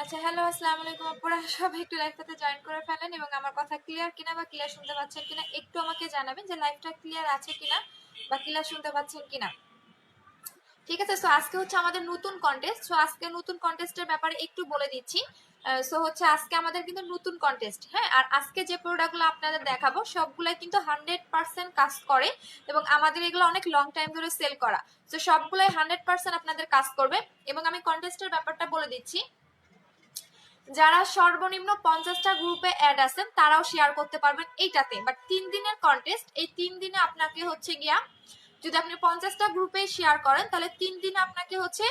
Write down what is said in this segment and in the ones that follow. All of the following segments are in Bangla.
আচ্ছা, হ্যালো, আসসালামু আলাইকুম আপুরা। সবাই একটু লাইভটাতে জয়েন করে ফেলেন এবং আমার কথা ক্লিয়ার কিনা বা ক্লিয়ার শুনতে পাচ্ছেন কিনা একটু আমাকে জানাবেন যে লাইভটা ক্লিয়ার আছে কিনা বা ক্লিয়ার শুনতে পাচ্ছেন কিনা। ঠিক আছে, সো আজকে হচ্ছে আমাদের নতুন কন্টেস্ট। সো আজকে নতুন কন্টেস্টের ব্যাপারে একটু বলে দিচ্ছি। সো হচ্ছে আজকে আমাদের কিন্তু নতুন কন্টেস্ট, হ্যাঁ। আর আজকে যে প্রোডাক্টগুলো আপনাদের দেখাবো সবগুলাই কিন্তু 100% কাজ করে এবং আমাদের এগুলো অনেক লং টাইম ধরে সেল করা। সো সবগুলাই 100% আপনাদের কাজ করবে। এবং আমি কন্টেস্টের ব্যাপারটা বলে দিচ্ছি, যারা সর্বনিম্ন 50টা গ্রুপে অ্যাড আছেন তারাও শেয়ার করতে পারবেন এইটাতে। বাট 3 দিনের কন্টেস্ট, এই 3 দিনে আপনাকে হচ্ছে গিয়া, যদি আপনি 50টা গ্রুপে শেয়ার করেন তাহলে 3 দিনে আপনাকে হচ্ছে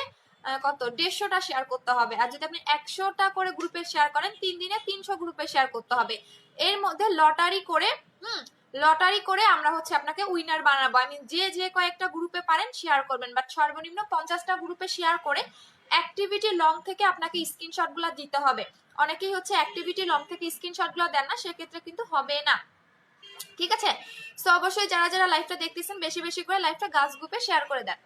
কত 150টা শেয়ার করতে হবে। আর যদি আপনি 100টা করে গ্রুপে শেয়ার করেন 3 দিনে 300 গ্রুপে শেয়ার করতে হবে। এর মধ্যে লটারি করে আমরা হচ্ছে আপনাকে উইনার বানাবো। আমি যে কয়েকটা গ্রুপে পারেন শেয়ার করবেন, বাট সর্বনিম্ন 50টা গ্রুপে শেয়ার করে অ্যাক্টিভিটি লং থেকে আপনাকে স্ক্রিনশটগুলো দিতে হবে। অনেকেই হচ্ছে অ্যাক্টিভিটি লং থেকে স্ক্রিনশটগুলো দেন না, সেক্ষেত্রে কিন্তু হবে না। ঠিক আছে, সো অবশ্যই যারা যারা লাইভটা দেখতেছেন বেশি বেশি করে লাইভটা গাছ গ্রুপে শেয়ার করে দেন।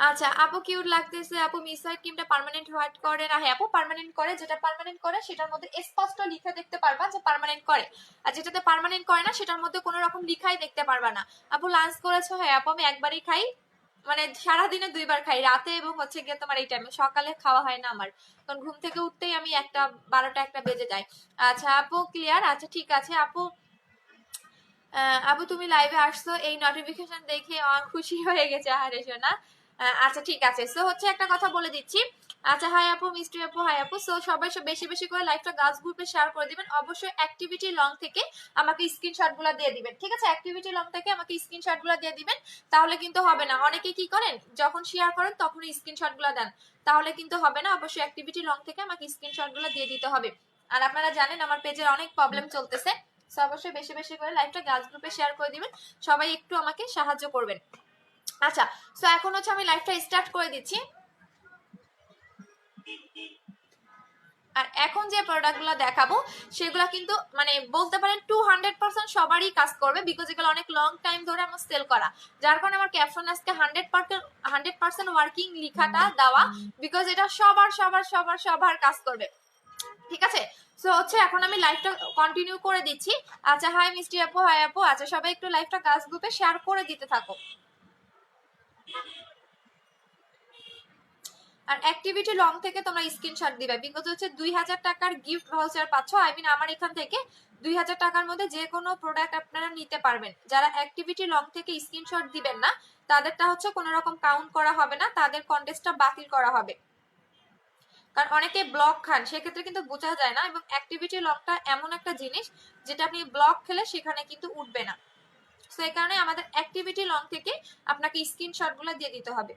আচ্ছা আপু, কিউট লাগতেছে আপু। মিসসাইড ক্রিমটা পার্মানেন্ট হোয়াইট করে না? হ্যাঁ আপু, পার্মানেন্ট করে। যেটা পার্মানেন্ট করে সেটার মধ্যে স্পষ্ট লিখে দেখতে পারবা যে পার্মানেন্ট করে, আর যেটাতে পার্মানেন্ট করে না সেটার মধ্যে কোনো রকম লিখাই দেখতে পারবা না। আপু লাঞ্চ করেছো? হ্যাঁ আপু, আমি একবারই খাই, মানে সারাদিনে 2বার খাই, রাতে এবং হচ্ছে গিয়ে তোমার এই টাইমে। সকালে খাওয়া হয় না আমার, কারণ ঘুম থেকে উঠতেই আমি 12টা বেজে যায়। আচ্ছা আপু, ক্লিয়ার। আচ্ছা ঠিক আছে আপু। আপু তুমি লাইভে আসছো, এই নোটিফিকেশন দেখে আমার খুশি হয়ে গেছে। আরে শোনা, আচ্ছা ঠিক আছে। সো হচ্ছে একটা কথা বলে দিচ্ছি। আচ্ছা হাই আপু, মিষ্টি আপু, হাই আপু। সো সবাই বেশি বেশি করে লাইভটা গাছ গ্রুপে শেয়ার করে দিবেন। অবশ্যই অ্যাক্টিভিটি লং থেকে আমাকে স্ক্রিনশটগুলো দিয়ে দিবেন। ঠিক আছে, অ্যাক্টিভিটি লং থেকে আমাকে স্ক্রিনশটগুলো দিয়ে দিবেন, তাহলে কিন্তু হবে না। অনেকে কি করেন, যখন শেয়ার করেন তখনই স্ক্রিনশটগুলো দেন, তাহলে কিন্তু হবে না। অবশ্যই অ্যাক্টিভিটি লং থেকে আমাকে স্ক্রিনশটগুলো দিয়ে দিতে হবে। আর আপনারা জানেন আমার পেজের অনেক প্রবলেম চলতেছে, সো অবশ্যই বেশি বেশি করে লাইভটা গার্লস গ্রুপে শেয়ার করে দিবেন। সবাই একটু আমাকে সাহায্য করবেন। আচ্ছা, সো এখন হচ্ছে আমি লাইভটা স্টার্ট করে দিচ্ছি। আর এখন যে প্রোডাক্টগুলো দেখাবো সেগুলো কিন্তু মানে বলতে পারেন 200% সবারই কাজ করবে, বিকজ এগুলো অনেক লং টাইম ধরে আমার সেল করা, যার কারণে আমার ক্যাপশন আজকে 100% ওয়ার্কিং লিখাটা দেওয়া, বিকজ এটা সবার সবার সবার সবার কাজ করবে। ঠিক আছে, সো হচ্ছে এখন আমি লাইভটা কন্টিনিউ করে দিচ্ছি। আচ্ছা হাই মিষ্টি আপু, হাই আপু। আচ্ছা সবাই একটু লাইভটা গাছ গ্রুপে শেয়ার করে দিতে থাকো। আর অ্যাক্টিভিটি লং থেকে তোমরা স্ক্রিনশট দিবে, বিকজ হচ্ছে 2000 টাকার গিফট ভাউচার পাচ্ছ। আই মিন আমার এখান থেকে 2000 টাকার মধ্যে যে কোনো প্রোডাক্ট আপনারা নিতে পারবেন। যারা অ্যাক্টিভিটি লং থেকে স্ক্রিনশট দিবেন না তাদেরটা হচ্ছে কোনো রকম কাউন্ট করা হবে না, তাদের কন্টেস্টটা বাতিল করা হবে। কারণ অনেকে ব্লক খান, সেক্ষেত্রে কিন্তু বোঝা যায় না। এবং অ্যাক্টিভিটি লংটা এমন একটা জিনিস যেটা আপনি ব্লক খেলে সেখানে কিন্তু উঠবে না। সেই কারণে আমাদের অ্যাক্টিভিটি লং থেকে আপনাকে স্ক্রিনশটগুলো দিয়ে দিতে হবে।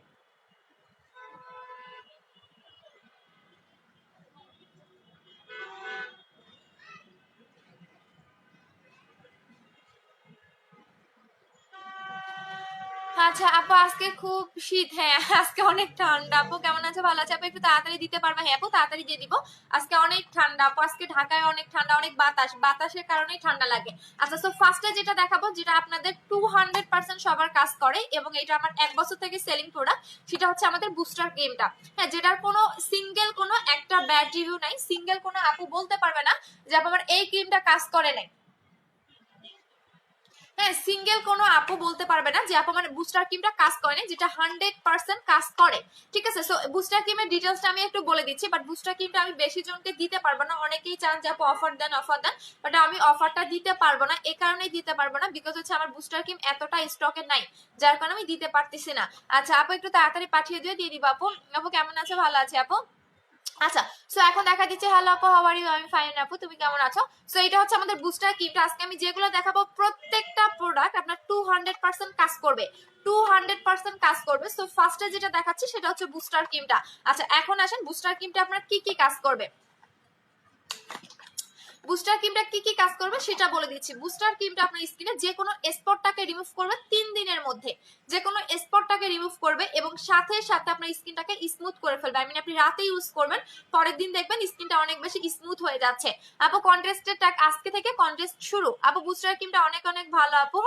আচ্ছা আপু, আজকে খুব শীত। হ্যাঁ আজকে অনেক ঠান্ডা। আপু কেমন আছে? ভালো আছে আপু? একটু তাড়াতাড়ি দিতে পারবে? হ্যাঁ আপু তাড়াতাড়ি দিয়ে দিব। আজকে অনেক ঠান্ডা আপু, আজকে ঢাকায় অনেক ঠান্ডা, অনেক বাতাসের কারণেই ঠান্ডা লাগে। আচ্ছা, সো ফার্স্টে যেটা দেখাবো, যেটা আপনাদের 200% সবার কাজ করে এবং এটা আমার 1 বছর থেকে সেলিং প্রোডাক্ট, সেটা হচ্ছে আমাদের বুস্টার ক্রিমটা। হ্যাঁ, যেটার কোনো সিঙ্গেল কোনো একটা ব্যাড রিভিউ নাই, সিঙ্গেল কোনো আপু বলতে পারবে না যে আপু আমার এই ক্রিমটা কাজ করে নাই। হ্যাঁ, সিঙ্গেল কোনো আপু বলতে পারবে না যে আপু মানে বুস্টার ক্রিমটা কাজ করে না, যেটা 100% কাজ করে। ঠিক আছে, সো বুস্টার ক্রিমের ডিটেলসটা আমি একটু বলে দিচ্ছি, বাট বুস্টার ক্রিমটা আমি বেশি জনকে দিতে পারবো না। অনেকেই চান যে আপু অফার দেন, বাট আমি অফারটা দিতে পারবো না। এই কারণেই দিতে পারবো না, বিকজ হচ্ছে আমার বুস্টার ক্রিম এতটা স্টকে নাই, যার কারণে আমি দিতে পারতেছি না। আচ্ছা আপু, একটু তাড়াতাড়ি পাঠিয়ে দিয়ে দিব। আপু আপু কেমন আছে? ভালো আছে আপু? আচ্ছা, সো এখন দেখা দিচ্ছে। হ্যালো আপু, হাউ আর ইউ? আমি ফাইন আপু, তুমি কেমন আছো? সো এটা হচ্ছে আমাদের বুস্টার ক্রিমটা। আজকে আমি যেগুলো দেখাবো প্রত্যেকটা প্রোডাক্ট আপনার 200% কাজ করবে, 200% কাজ করবে। সো ফার্স্টে যেটা দেখাচ্ছি সেটা হচ্ছে বুস্টার ক্রিমটা। আচ্ছা এখন আসেন বুস্টার ক্রিমটা আপনার কি কি কাজ করবে। বুস্টার ক্রিমটা কি কি কাজ করবে সেটা বলে দিচ্ছি। বুস্টার ক্রিমটা আপনার স্কিনে যে কোনো স্পটটাকে রিমুভ করবে 3 দিনের মধ্যে, যে কোনো স্পটটাকে রিমুভ করবে এবং সাথে সাথে আপনার স্কিনটাকে স্মুথ করে ফেলবে। আই মিন আপনি রাতে ইউজ করবেন, পরের দিন দেখবেন স্কিনটা অনেক বেশি স্মুথ হয়ে যাচ্ছে। আপু কন্ট্রাস্টের আজকে থেকে কন্ট্রাস্ট শুরু। আপু বুস্টার ক্রিমটা অনেক অনেক ভালো আপু,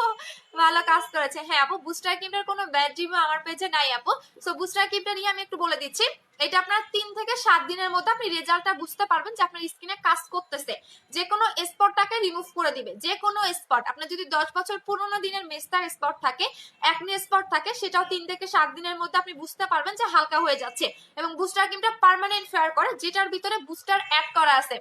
ভালো কাজ করেছে। হ্যাঁ আপু, বুস্টার ক্রিমটার কোনো ব্যাড রিভিউ আমার পেজে নাই আপু। সো বুস্টার ক্রিমটা নিয়ে আমি একটু বলে দিচ্ছি। এটা আপনার 3 থেকে 7 দিনের মধ্যে আপনি রেজাল্টটা বুঝতে পারবেন যে আপনার স্কিনে কাজ করতেছে। যে কোনো স্পটটাকে রিমুভ করে দিবে, যে কোনো স্পট। আপনার যদি 10 বছর পুরোনো দিনের মেস্তার স্পট থাকে, একনি স্পট থাকে, সেটাও 3 থেকে 7 দিনের মধ্যে আপনি বুঝতে পারবেন যে হালকা হয়ে যাচ্ছে। এবং বুস্টার ক্রিমটা পার্মানেন্ট ফেয়ার করে, যেটার ভিতরে বুস্টার অ্যাড করা আছে।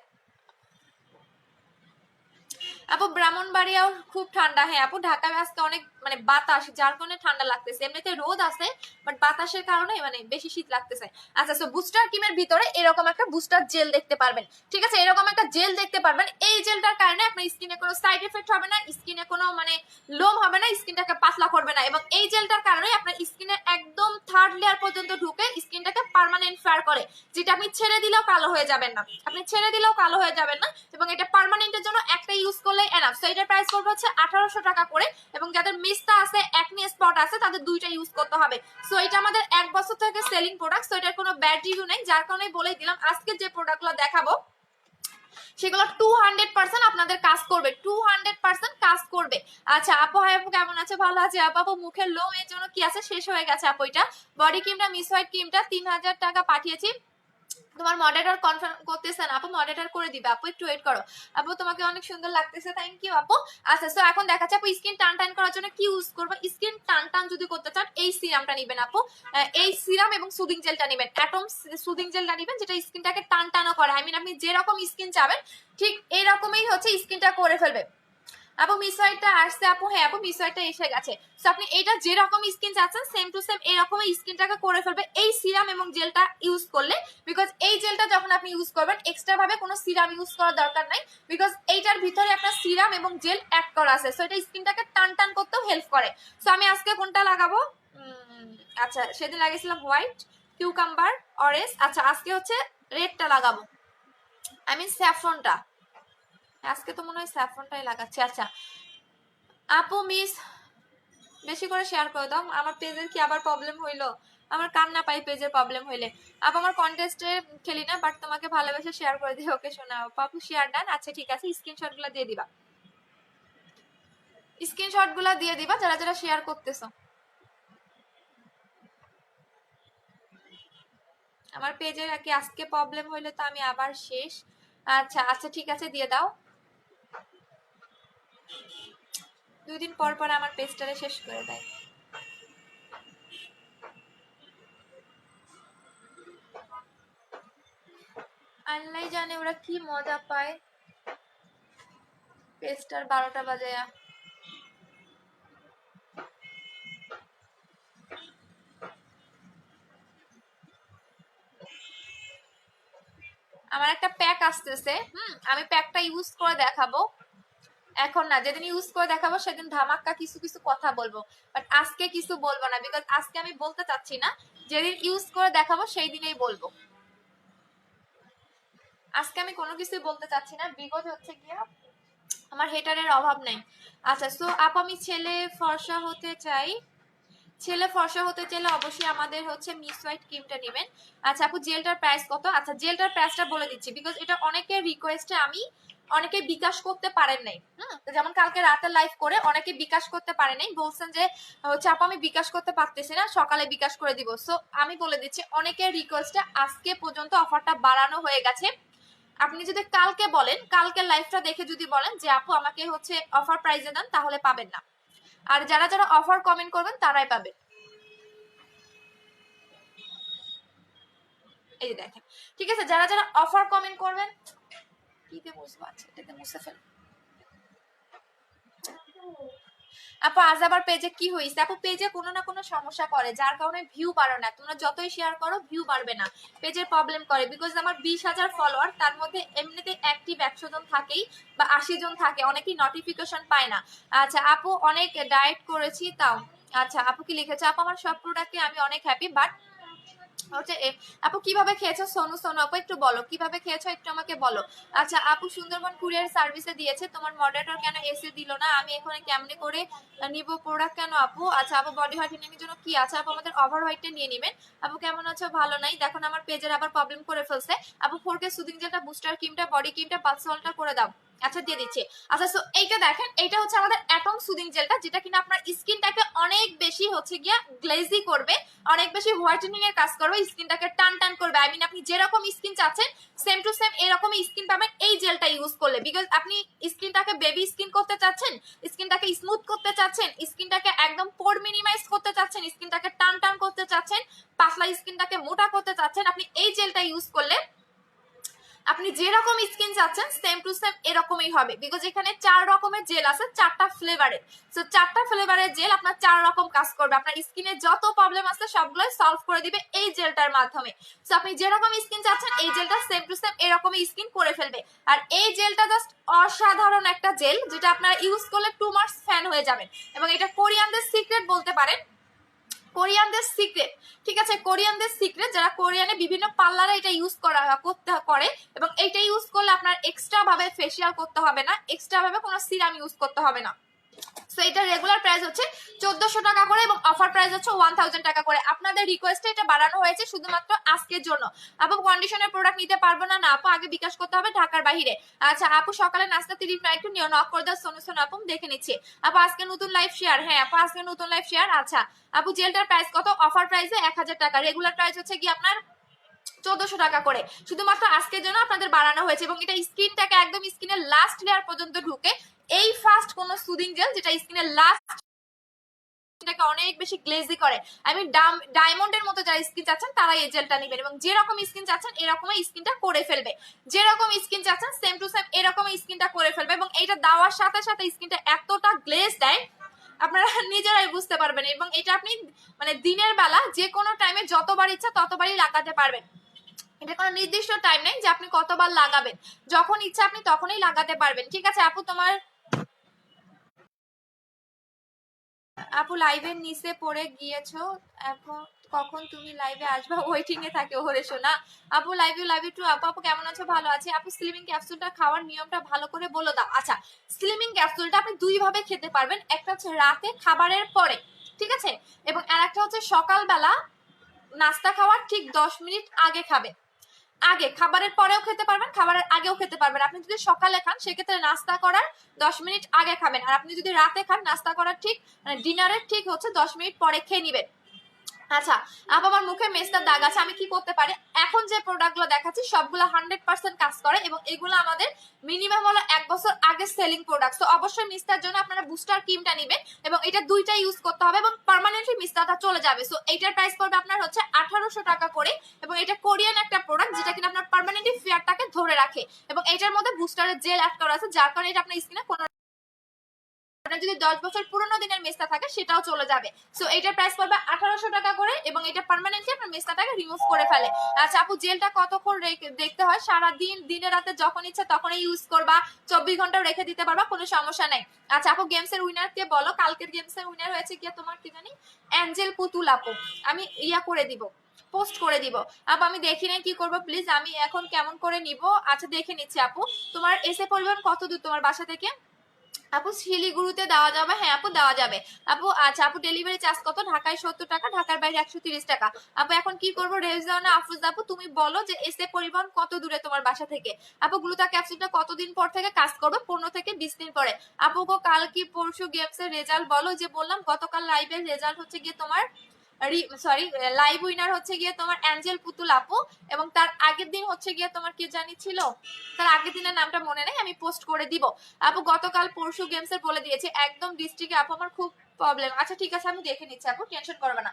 আপু ব্রাহ্মণবাড়িয়াও খুব ঠান্ডা। হ্যাঁ আপু, ঢাকায় আজকে অনেক মানে বাতাস, যার কারণে ঠান্ডা লাগতেছে। এমনিতে রোদ আছে, বাট বাতাসের কারণে মানে বেশি শীত লাগতেছে। আচ্ছা, সো বুস্টার ক্রিমের ভিতরে এরকম একটা বুস্টার জেল দেখতে পারবেন, ঠিক আছে? এরকম একটা জেল দেখতে পারবেন। এই জেলটার কারণে আপনার স্কিনে কোনো সাইড এফেক্ট হবে না, স্কিনে কোনো মানে লোম হবে না, স্কিনটাকে পাতলা করবে না। এবং এই জেলটার কারণে আপনার স্কিনে একদম থার্ড লেয়ার পর্যন্ত ঢুকে স্কিনটাকে পার্মানেন্ট ফেয়ার করে, যেটা আপনি ছেড়ে দিলেও কালো হয়ে যাবেন না, আপনি ছেড়ে দিলেও কালো হয়ে যাবেন না। এবং এটা পার্মানেন্টের জন্য একটা ইউজ করলে এনাফ। সো এটার প্রাইস পড়বে হচ্ছে 1800 টাকা করে। এবং যাদের মিস্তা আছে, একনি স্পট আছে, তাদের দুইটা ইউজ করতে হবে। সো এটা আমাদের 1 বছর থেকে সেলিং প্রোডাক্ট। সো এটার কোনো ব্যাড রিভিউ নেই, যার কারণে বলেই দিলাম আজকে যে প্রোডাক্টগুলো দেখাবো সেগুলো 200% আপনাদের কাজ করবে, 200% কাজ করবে। আচ্ছা আপু, হাই আপু, কেমন আছে? ভালো আছে আপু। আপু মুখের লোম এর জন্য কি আছে? শেষ হয়ে গেছে আপু। এটা বডি ক্রিমটা, মিস হোয়াইট ক্রিমটা 3000 টাকা পাঠিয়েছি। তোমার মডারেটর কনফার্ম করতেছে না আপু, মডারেটর করে দিবে আপু, একটু ওয়েট করো আপু। তোমাকে অনেক সুন্দর লাগতেছে, থ্যাংক ইউ আপু। আচ্ছা, সো এখন দেখাচ্ছে আপু স্কিন টান টান করার জন্য কি ইউজ করবো। স্কিন টান টান যদি করতে চান, এই সিরামটা নেবেন আপু, এই সিরাম এবং সুদিং জেলটা নেবেন, অ্যাটম সুদিং জেলটা নেবেন, যেটা স্কিনটাকে টান টানও করে। আই মিন আপনি যেরকম স্কিন চাবেন ঠিক এইরকমই হচ্ছে স্কিনটা করে ফেলবে। আপু মিস হোয়াইটটা আসছে আপু। হ্যাঁ আপু, মিস হোয়াইটটা এসে গেছে। সো আপনি এটা যেরকম স্কিন চাচ্ছেন সেম টু সেম এরকমই স্কিনটাকে করে ফেলবে এই সিরাম এবং জেলটা ইউজ করলে। বিকজ এই জেলটা যখন আপনি ইউজ করবেন, এক্সট্রা ভাবে কোনো সিরাম ইউজ করার দরকার নাই, বিকজ এইটার ভিতরে আপনার সিরাম এবং জেল অ্যাড করা আছে। সো এটা স্কিনটাকে টান টান করতেও হেল্প করে। সো আমি আজকে কোনটা লাগাবো? আচ্ছা, সেদিন লাগিয়েছিলাম হোয়াইট, কিউকাম্বার, অরেঞ্জ। আচ্ছা, আজকে হচ্ছে রেডটা লাগাবো, আই মিন স্যাফরনটা। আজকে তো মনে হয় স্যাফরনটাই লাগাচ্ছি। আচ্ছা আপু, মিস বেশি করে শেয়ার করে দাও। আমার পেজের কি আবার প্রবলেম হইলো? আমার কান্না পাই পেজের প্রবলেম হইলে। আপু আমার কন্টেস্টে খেলি না, বাট তোমাকে ভালোবেসে শেয়ার করে দিই। ওকে শোনা আপু, শেয়ার ডান। আচ্ছা ঠিক আছে, স্ক্রিনশট গুলা দিয়ে দিবা, স্ক্রিনশট গুলা দিয়ে দিবা যারা যারা শেয়ার করতেছো। আমার পেজের কি আজকে প্রবলেম হইলে তো আমি আবার শেষ। আচ্ছা আচ্ছা ঠিক আছে, দিয়ে দাও। 2 দিন পর পর আমার পেজটারে শেষ করে দেয়। আল্লাহ জানে ওরা কি মজা পায় পেজটার 12টা বাজে। আমার একটা প্যাক আসতেছে, আমি প্যাকটা ইউজ করে দেখাবো। এখন না, যেদিন ইউজ করে দেখাবো সেদিন ধামাক্কা কিছু কিছু কথা বলবো, বাট আজকে কিছু বলবো না, বিকজ আজকে আমি বলতে চাচ্ছি না। যেদিন ইউজ করে দেখাবো সেই দিনেই বলবো। আজকে আমি কোনো কিছুই বলতে চাচ্ছি না, বিকজ হচ্ছে গিয়া আমার হেটারের অভাব নাই। আচ্ছা, সো আপু আমি ছেলে ফর্সা হতে চাই। ছেলে ফর্সা হতে চাইলে অবশ্যই আমাদের হচ্ছে মিস হোয়াইট ক্রিমটা নেবেন। আচ্ছা আপু, জেলটার প্রাইস কত? আচ্ছা, জেলটার প্রাইসটা বলে দিচ্ছি, বিকজ এটা অনেকের রিকোয়েস্টে আমি অনেকে বিকাশ করতে পারেন নাই। যেমন কালকে রাতে লাইভ করে অনেকে বিকাশ করতে পারে নাই, বলছেন যে হচ্ছে আপু আমি বিকাশ করতে পারতেছি না, সকালে বিকাশ করে দিব। সো আমি বলে দিচ্ছি, অনেকের রিকোয়েস্টে আজকে পর্যন্ত অফারটা বাড়ানো হয়ে গেছে। আপনি যদি কালকে বলেন, কালকে লাইভটা দেখে যদি বলেন যে আপু আমাকে হচ্ছে অফার প্রাইসে দেন, তাহলে পাবেন না। আর যারা যারা অফার কমেন্ট করবেন তারাই পাবেন। এই যে দেখেন, ঠিক আছে, যারা যারা অফার কমেন্ট করবেন, কিতে বুঝবো, আচ্ছা এটাতে মুছে ফেল। আপু আজ আবার পেজে কি হয়েছে? আপু পেজে কোনো না কোনো সমস্যা করে, যার কারণে ভিউ বাড়ে না। তোমরা যতই শেয়ার করো ভিউ বাড়বে না, পেজের প্রবলেম করে। বিকজ আমার 20,000 ফলোয়ার, তার মধ্যে এমনিতে অ্যাক্টিভ 100 জন থাকেই বা 80 জন থাকে, অনেকেই নোটিফিকেশন পায় না। আচ্ছা আপু, অনেক ডায়েট করেছি তাও। আচ্ছা আপু কি লিখেছে? আপু আমার সব প্রোডাক্টে আমি অনেক হ্যাপি, বাট হচ্ছে আপু কিভাবে খেয়েছো? সোনু সোনু আপু একটু বলো কিভাবে খেয়েছো, একটু আমাকে বলো। আচ্ছা আপু, সুন্দরবন কুরিয়ার সার্ভিসে দিয়েছে, তোমার মডারেটর কেন এসে দিল না? আমি এখানে কেমনে করে নিব প্রোডাক্ট কেন আপু? আচ্ছা আপু, বডি হোয়াইটেনিং এর জন্য কি আছে আপু? আমাদের ওভার হোয়াইটটা নিয়ে নেবেন। আপু কেমন আছো? ভালো নাই, দেখুন আমার পেজের আবার প্রবলেম করে ফেলছে। আপু 4K সুদিং জেলটা, বুস্টার ক্রিমটা, বডি ক্রিমটা, পালসলটা করে দাও। আচ্ছা দিয়ে দিচ্ছি। আচ্ছা সো এইটা দেখেন, এইটা হচ্ছে আমাদের অ্যাটম সুদিং জেলটা, যেটা কিনা আপনার স্কিনটাকে অনেক বেশি হচ্ছে গিয়া গ্লেজি করবে, অনেক বেশি হোয়াইটেনিং এর কাজ করবে, স্কিনটাকে টান টান করবে। আই মিন আপনি যেরকম স্কিন চাচ্ছেন সেম টু সেম এরকমই স্কিন পাবেন এই জেলটা ইউজ করলে। বিকজ আপনি স্কিনটাকে বেবি স্কিন করতে চাচ্ছেন, স্কিনটাকে স্মুথ করতে চাচ্ছেন, স্কিনটাকে একদম পোর মিনিমাইজ করতে চাচ্ছেন, স্কিনটাকে টান টান করতে চাচ্ছেন, পাতলা স্কিনটাকে মোটা করতে চাচ্ছেন, আপনি এই জেলটা ইউজ করলে আপনি যেরকম স্কিন চাচ্ছেন সেম টু সেম এরকমই হবে। বিকজ এখানে 4 রকমের জেল আছে, 4টা ফ্লেভারের। সো 4টা ফ্লেভারের জেল আপনার 4 রকম কাজ করবে, আপনার স্কিনে যত প্রবলেম আছে সবগুলোই সলভ করে দিবে এই জেলটার মাধ্যমে। সো আপনি যেরকম স্কিন চাচ্ছেন এই জেলটা সেম টু সেম এরকমই স্কিন করে ফেলবে। আর এই জেলটা জাস্ট অসাধারণ একটা জেল, যেটা আপনারা ইউজ করলে 2 মান্থস ফ্যান হয়ে যাবেন। এবং এটা কোরিয়ানদের সিক্রেট বলতে পারেন, কোরিয়ানদের সিক্রেট, ঠিক আছে, কোরিয়ানদের সিক্রেট, যারা কোরিয়ানে বিভিন্ন পার্লারে এটা ইউজ করে এবং এটা ইউজ করলে আপনার এক্সট্রা ভাবে ফেসিয়াল করতে হবে না, এক্সট্রা ভাবে কোনো সিরাম ইউজ করতে হবে না। সো এটা রেগুলার প্রাইস হচ্ছে 1400 টাকা করে এবং অফার প্রাইস হচ্ছে 1000 টাকা করে। আপনাদের রিকোয়েস্টে এটা বাড়ানো হয়েছে শুধুমাত্র আজকের জন্য। আপু কন্ডিশনের প্রোডাক্ট নিতে পারবো না, না আপু আগে বিকাশ করতে হবে ঢাকার বাইরে। আচ্ছা আপু সকালে নাস্তা 30 মিনিট একটু নক করে দাও, সোনু সোনু আপু দেখে নিচ্ছি। আপু আজকে নতুন লাইভ শেয়ার, হ্যাঁ আপু আজকে নতুন লাইভ শেয়ার। আচ্ছা আপু জেলটার প্রাইস কত? অফার প্রাইসে 1000 টাকা, রেগুলার প্রাইস হচ্ছে কি আপনার 1400 টাকা করে। শুধুমাত্র আজকের জন্য আপনাদের বাড়ানো হয়েছে এবং এটা স্কিনটাকে একদম স্কিনের লাস্ট লেয়ার পর্যন্ত ঢুকে এই ফার্স্ট কোন সুদিং জেল যেটা স্কিনের লাস্ট অনেক বেশি গ্লেজি করে। আমি ডায়মন্ডের মতো যারা স্কিন চাচ্ছেন তারা এই জেলটা নেবেন এবং যেরকম স্কিন চাচ্ছেন এরকমই স্কিনটা করে ফেলবে, যেরকম স্কিন চাচ্ছেন সেম টু সেম এরকমই স্কিনটা করে ফেলবে। এবং এইটা দেওয়ার সাথে সাথে স্কিনটা এতটা গ্লেজ দেয় আপনারা নিজেরাই বুঝতে পারবেন। এবং এটা আপনি মানে দিনের বেলা যে কোনো টাইমে যতবার ইচ্ছা ততবারই লাগাতে পারবেন। এটা কোনো নির্দিষ্ট টাইম নেই যে আপনি কতবার লাগাবেন, যখন ইচ্ছা আপনি তখনই লাগাতে পারবেন। ঠিক আছে আপু, তোমার আপু লাইভের নিচে পড়ে গিয়েছো, এখন কখন তুমি লাইভে আসবা? ওয়েটিং এ থাকে ওরে শোনা। আপু লাইভ টু আপু, আপু কেমন আছো? ভালো আছি আপু। স্লিমিং ক্যাপসুলটা খাওয়ার নিয়মটা ভালো করে বলে দাও। আচ্ছা স্লিমিং ক্যাপসুলটা আপনি দুই ভাবে খেতে পারবেন, একটা হচ্ছে রাতে খাবারের পরে, ঠিক আছে, এবং আরেকটা হচ্ছে সকালবেলা নাস্তা খাওয়ার ঠিক 10 মিনিট আগে খাবেন। আগে খাবারের পরেও খেতে পারবেন, খাবারের আগেও খেতে পারবেন। আপনি যদি সকালে খান সেক্ষেত্রে নাস্তা করার 10 মিনিট আগে খাবেন, আর আপনি যদি রাতে খান নাস্তা করার ঠিক মানে ডিনারের ঠিক হচ্ছে 10 মিনিট পরে খেয়ে নিবেন। আচ্ছা আপু আমার মুখে মেস্তার দাগ আছে, আমি কি করতে পারি? এখন যে প্রোডাক্টগুলো দেখাচ্ছি সবগুলো 100% কাজ করে এবং এগুলো আমাদের মিনিমাম হলো 1 বছর আগে সেলিং প্রোডাক্ট। তো অবশ্যই মিস্তার জন্য আপনারা বুস্টার ক্রিমটা নেবেন এবং এটা দুইটা ইউজ করতে হবে এবং পার্মানেন্টলি মিস্তাটা চলে যাবে। সো এইটার প্রাইস পড়বে আপনার হচ্ছে 1800 টাকা করে এবং এটা কোরিয়ান একটা প্রোডাক্ট যেটা কিনা আপনার পার্মানেন্টলি ফেয়ারটাকে ধরে রাখে এবং এটার মধ্যে বুস্টারের জেল অ্যাড করা আছে, যার কারণে এটা আপনার স্কিনে কোনো আপনার যদি 10 বছর পুরনো দিনের মেস্তা থাকে সেটাও চলে যাবে। সো এটার প্রাইস পড়বে 1800 টাকা করে এবং এটা পার্মানেন্টলি আপনার মেস্তাটাকে রিমুভ করে ফেলে। আচ্ছা আপু জেলটা কতক্ষণ দেখতে হয়? সারা দিন, দিনে রাতে যখন ইচ্ছা তখনই ইউজ করবা, 24 ঘন্টাও রেখে দিতে পারবা, কোনো সমস্যা নাই। আচ্ছা আপু গেমসের উইনার কে বলো, কালকের গেমসের উইনার হয়েছে কি তোমার কি জানি অ্যাঞ্জেল পুতুল আপু, আমি ইয়া করে দিব, পোস্ট করে দিব। আপু আমি দেখি না কি করবো প্লিজ, আমি এখন কেমন করে নিব? আচ্ছা দেখে নিচ্ছি আপু। তোমার এসে পরিবহন কত দূর তোমার বাসা থেকে? আপু শিলিগুড়িতে দেওয়া যাবে? হ্যাঁ আপু দেওয়া যাবে আপু। আচ্ছা আপু ডেলিভারি চার্জ কত? ঢাকায় 70 টাকা, ঢাকার বাইরে 130 টাকা। আপু এখন কি করবো? রেজানা আফরোজ আপু তুমি বলো যে এসে পরিবহন কত দূরে তোমার বাসা থেকে? আপু গ্লুটা ক্যাপসুলটা কতদিন পর থেকে কাজ করবে? 15 থেকে 20 দিন পরে। আপু গো কাল কি পরশু গেমস এর রেজাল্ট বলো? যে বললাম গতকাল লাইভের রেজাল্ট হচ্ছে গিয়ে তোমার সরি লাইভ উইনার হচ্ছে গিয়ে তোমার অ্যাঞ্জেল পুতুল আপু এবং তার আগের দিন হচ্ছে গিয়ে তোমার কি জানি ছিল, তার আগের দিনের নামটা মনে নেই, আমি পোস্ট করে দিব। আপু গতকাল পরশু গেমস এর বলে দিয়েছে একদম ডিস্ট্রিক্টে আপু আমার খুব প্রবলেম। আচ্ছা ঠিক আছে আমি দেখে নিচ্ছি আপু, টেনশন করবে না।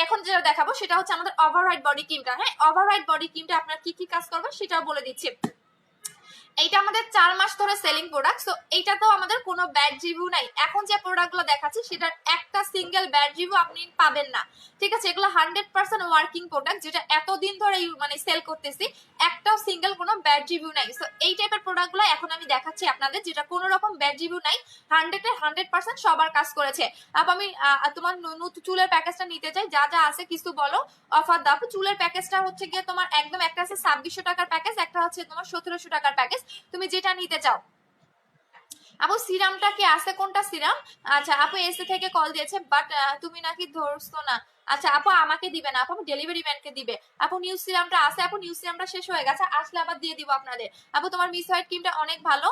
এখন যেটা দেখাবো সেটা হচ্ছে আমাদের ওভাররাইড বডি ক্রিমটা। হ্যাঁ ওভাররাইড বডি ক্রিমটা আপনার কি কি কাজ করবে সেটাও বলে দিচ্ছি। এইটা আমাদের 4 মাস ধরে সেলিং প্রোডাক্ট। সো এইটাতেও আমাদের কোনো ব্যাড রিভিউ নাই। এখন যে প্রোডাক্টগুলো দেখাচ্ছি সেটার একটা সিঙ্গেল ব্যাড রিভিউ আপনি পাবেন না, ঠিক আছে। এগুলো 100% ওয়ার্কিং প্রোডাক্ট যেটা এতদিন ধরে মানে সেল করতেছি, একটাও সিঙ্গেল কোনো ব্যাড রিভিউ নাই। সো এই টাইপের প্রোডাক্টগুলো এখন আমি দেখাচ্ছি আপনাদের যেটা কোনো রকম ব্যাড রিভিউ নাই, 100% সবার কাজ করেছে। আমি তোমার চুলের প্যাকেজটা নিতে চাই, যা যা আছে কিছু বলো, অফার দাও। চুলের প্যাকেজটা হচ্ছে গিয়ে তোমার একদম একটা আছে 2600 টাকার প্যাকেজ, একটা হচ্ছে তোমার 1700 টাকার প্যাকেজ, তুমি যেটা নিতে চাও আপু সিরামটা কি আছে, কোনটা সিরাম? আচ্ছা আপু এসে থেকে কল দিয়েছে, বাট তুমি নাকি ধরছো না। আচ্ছা আপু আমাকে দিবে না আপু, ডেলিভারি ম্যানকে দিবে। আপু নিউ সিরামটা আছে আপু, নিউ সিরামটা শেষ হয়ে গেছে, আসলে আবার দিয়ে দিব আপনাদের। আপু তোমার মিস হোয়াইট ক্রিমটা অনেক ভালো,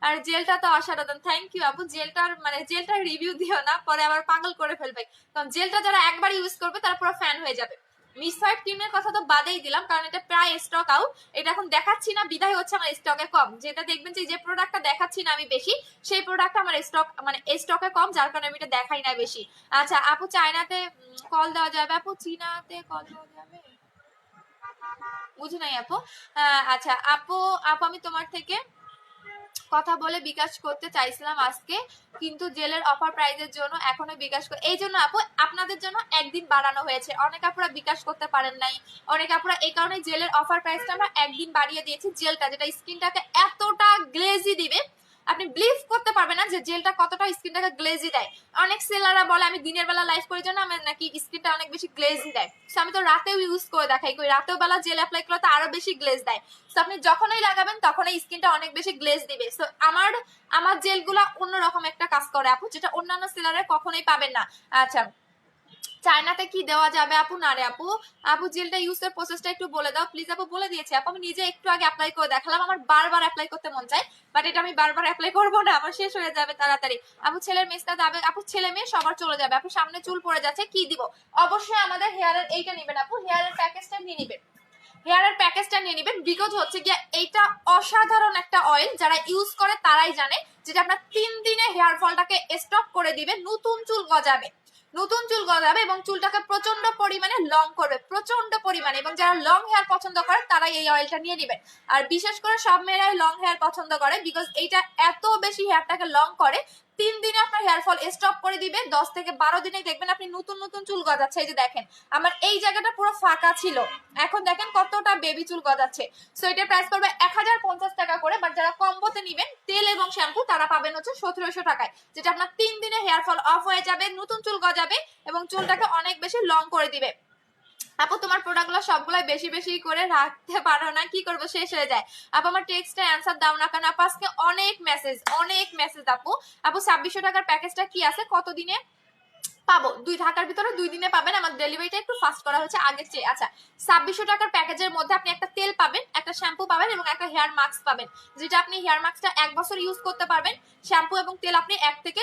আর জেলটা তো অসাধারণ। থ্যাংক ইউ আপু। জেলটার মানে জেলটার রিভিউ দিও না, পরে আবার পাগল করে ফেলবে, কারণ জেলটা যারা একবার ইউজ করবে তারা পুরো ফ্যান হয়ে যাবে। মিস হোয়াইট ক্রিমের কথা তো বাদেই দিলাম, কারণ এটা প্রায় স্টক আউট। এটা এখন দেখাচ্ছি না বিদায় হচ্ছে আমার স্টকে কম। যেটা দেখবেন যে প্রোডাক্টটা দেখাচ্ছি না আমি বেশি, সেই প্রোডাক্টটা আমার স্টক মানে স্টকে কম, যার কারণে আমি এটা দেখাই না বেশি। আচ্ছা আপু চায়নাতে কল দেওয়া যাবে আপু? চীনাতে কল দেওয়া যাবে? বুঝি নাই আপু। আচ্ছা আপু, আপু আমি তোমার থেকে কথা বলে বিকাশ করতে চাইছিলাম আজকে, কিন্তু জেলের অফার প্রাইজের জন্য এখনো বিকাশ এই জন্য আপু আপনাদের জন্য একদিন বাড়ানো হয়েছে। অনেক আপুরা বিকাশ করতে পারেন নাই, অনেক আপুরা এই কারণে জেলের অফার প্রাইসটা আমরা একদিন বাড়িয়ে দিয়েছি। জেলটা যেটা স্কিনটাকে এতটা গ্লেজি দিবে, আপনি বিলিভ করতে পারবেন না যে জেলটা কতটা স্কিনটাকে গ্লেজি দেয়। অনেক সেলাররা বলে আমি দিনের বেলা লাইভ করি জন্য আমার নাকি স্কিনটা অনেক বেশি গ্লেজি দেয়। সো আমি তো রাতেও ইউজ করে দেখাই, কই রাতেও বেলা জেল অ্যাপ্লাই করলে তো আরো বেশি গ্লেজ দেয়। সো আপনি যখনই লাগাবেন তখনই স্কিনটা অনেক বেশি গ্লেজ দিবে। সো আমার জেলগুলা অন্যরকম একটা কাজ করে আপু, যেটা অন্যান্য সেলারে কখনোই পাবেন না। আচ্ছা চায়নাতে কি দেওয়া যাবে আপু? না রে আপু। আপু জেলটা ইউজের প্রসেসটা একটু বলে দাও প্লিজ আপু। বলে দিয়েছি আপু, আমি নিজে একটু আগে অ্যাপ্লাই করে দেখালাম, আমার বারবার অ্যাপ্লাই করতে মন চায়, বাট এটা আমি বারবার অ্যাপ্লাই করবো না, আমার শেষ হয়ে যাবে তাড়াতাড়ি। আপু ছেলের মেসটা যাবে আপু? ছেলে মেয়ে সবার চলে যাবে আপু। সামনে চুল পড়ে যাচ্ছে, কি দিব? অবশ্যই আমাদের হেয়ারের এইটা নেবেন আপু, হেয়ারের প্যাকেজটা নিয়ে নেবেন, হেয়ারের প্যাকেজটা নিয়ে নেবেন। বিকজ হচ্ছে গিয়ে এইটা অসাধারণ একটা অয়েল, যারা ইউজ করে তারাই জানে, যেটা আপনার 3 দিনে হেয়ার ফলটাকে স্টপ করে দিবে, নতুন চুল গজাবে, নতুন চুল গজাবে এবং চুলটাকে প্রচন্ড পরিমাণে লং করবে, প্রচন্ড পরিমাণে। এবং যারা লং হেয়ার পছন্দ করে তারাই এই অয়েলটা নিয়ে নেবেন। আর বিশেষ করে সব মেয়েরাই লং হেয়ার পছন্দ করে, বিকজ এইটা এত বেশি হেয়ারটাকে লং করে। 3 দিনে আপনার হেয়ার ফল স্টপ করে দিবে, 10 থেকে 12 দিনে দেখবেন আপনি নতুন নতুন চুল গজাচ্ছে। এই যে দেখেন আমার এই জায়গাটা পুরো ফাঁকা ছিল, এখন দেখেন কতটা বেবি চুল গজাচ্ছে। সো এটার প্রাইস পড়বে 1050 টাকা করে, বাট যারা কম্বোতে নেবেন তেল এবং শ্যাম্পু তারা পাবেন হচ্ছে 1700 টাকায়, যেটা আপনার 3 দিনে হেয়ার ফল অফ হয়ে যাবে, নতুন চুল গজাবে এবং চুলটাকে অনেক বেশি লং করে দিবে। আপু তোমার প্রোডাক্টগুলো সবগুলাই বেশি বেশি করে রাখতে পারো না, কি করবো শেষ হয়ে যায়। আপু আমার টেক্সটে অ্যান্সার দাও না কেন আপু? আজকে অনেক মেসেজ আপু। আপু 2600 টাকার প্যাকেজটা কি আছে, কত দিনে পাবো? ঢাকার ভিতরে 2 দিনে পাবেন, আমার ডেলিভারিটা একটু ফাস্ট করা হয়েছে আগের চেয়ে। আচ্ছা 2600 টাকার প্যাকেজের মধ্যে আপনি একটা তেল পাবেন, একটা শ্যাম্পু পাবেন এবং একটা হেয়ার মাস্ক পাবেন, যেটা আপনি হেয়ার মাস্কটা 1 বছর ইউজ করতে পারবেন, শ্যাম্পু এবং তেল আপনি 1 থেকে